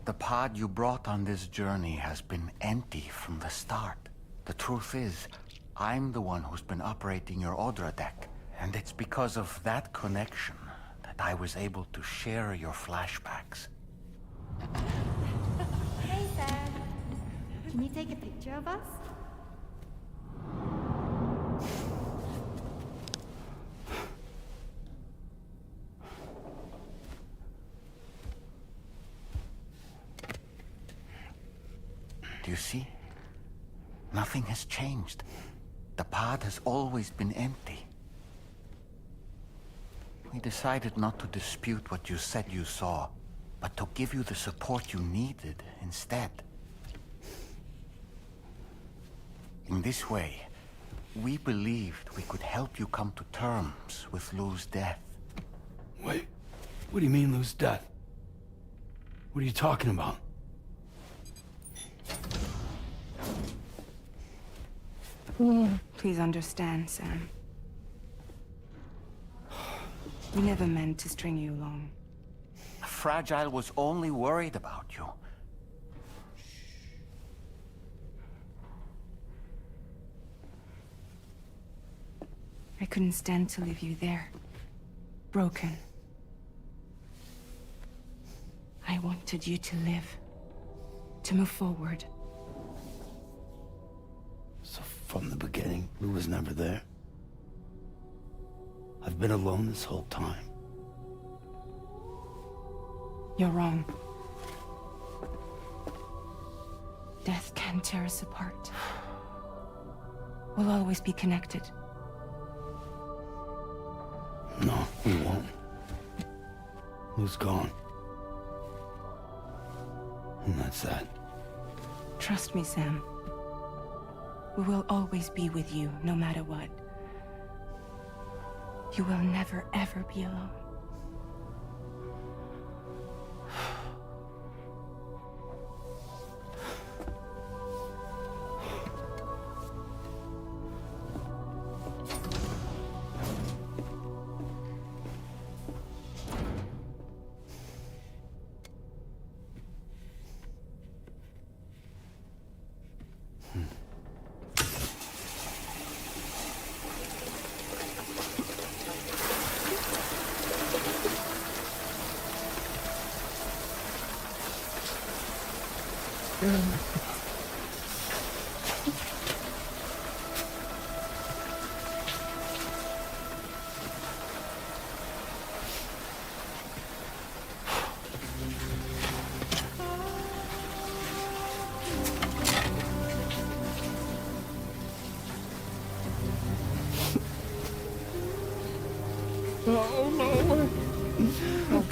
The pod you brought on this journey has been empty from the start. The truth is, I'm the one who's been operating your Odra deck. And it's because of that connection that I was able to share your flashbacks. Hey, Sam. Can you take a picture of us? Do you see? Nothing has changed. The pod has always been empty. We decided not to dispute what you said you saw, but to give you the support you needed instead. In this way, we believed we could help you come to terms with Lou's death. Wait, what do you mean Lou's death? What are you talking about? Please understand, Sam. We never meant to string you along. Fragile was only worried about you. I couldn't stand to leave you there. Broken. I wanted you to live. To move forward. So from the beginning, Lou was never there? I've been alone this whole time. You're wrong. Death can tear us apart. We'll always be connected. No, we won't. Lou's gone. And that's that. Trust me, Sam. We will always be with you, no matter what. You will never, ever be alone.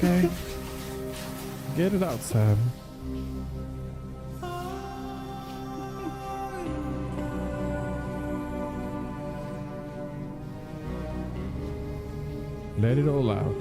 Okay. Get it out, Sam. Let it all out.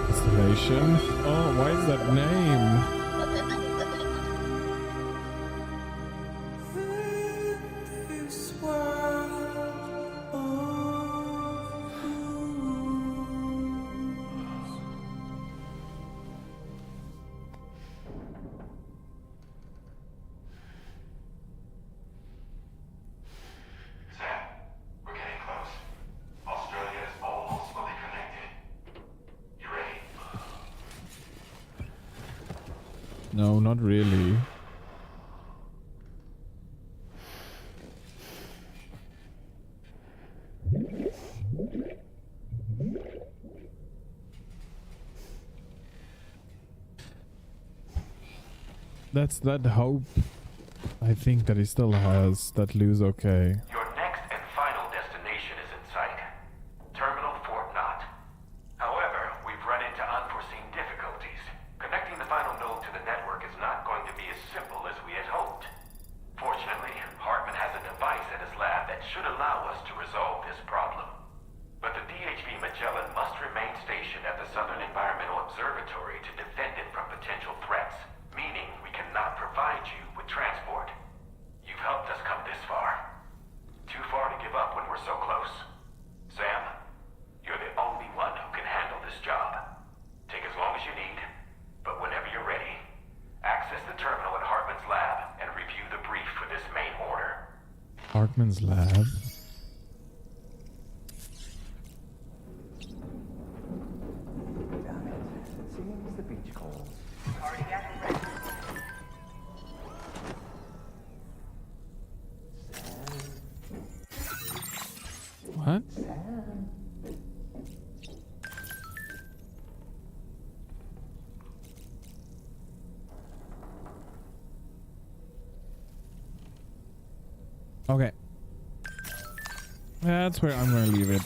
Destination. Oh, why is that name? Sam, we're getting close. Australia is almost fully connected. You ready? No, not really. That's that hope, I think, that he still has, that Lou's okay. Your next and final destination is in sight. Terminal Fort Knott. However, we've run into unforeseen difficulties. Connecting the final node to the network is not going to be as simple as we had hoped. Fortunately, Hartman has a device at his lab that should allow us to resolve this problem. But the DHV Magellan must remain stationed at the Southern Environmental Observatory to defend it from potential threats, meaning we cannot provide you with transport. You've helped us come this far. Too far to give up when we're so close. Sam, you're the only one who can handle this job. Take as long as you need, but whenever you're ready, access the terminal at Hartman's lab and review the brief for this main order. Hartman's lab. Seems the beach calls. What? Okay. That's where I'm gonna leave it.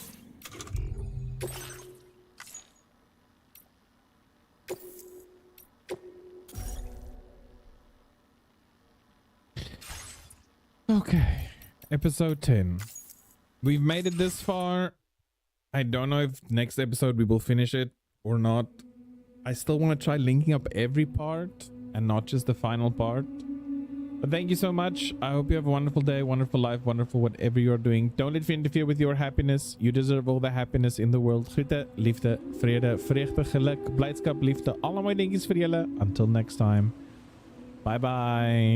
Okay. Episode 10. We've made it this far. I don't know if next episode we will finish it or not. I still want to try linking up every part and not just the final part. But thank you so much. I hope you have a wonderful day, wonderful life, wonderful whatever you're doing. Don't let it interfere with your happiness. You deserve all the happiness in the world. Groete, liefde, vrede, vreugde, geluk, blijdschap, liefde. Alle mooie dingetjes voor jullie. Until next time. Bye bye.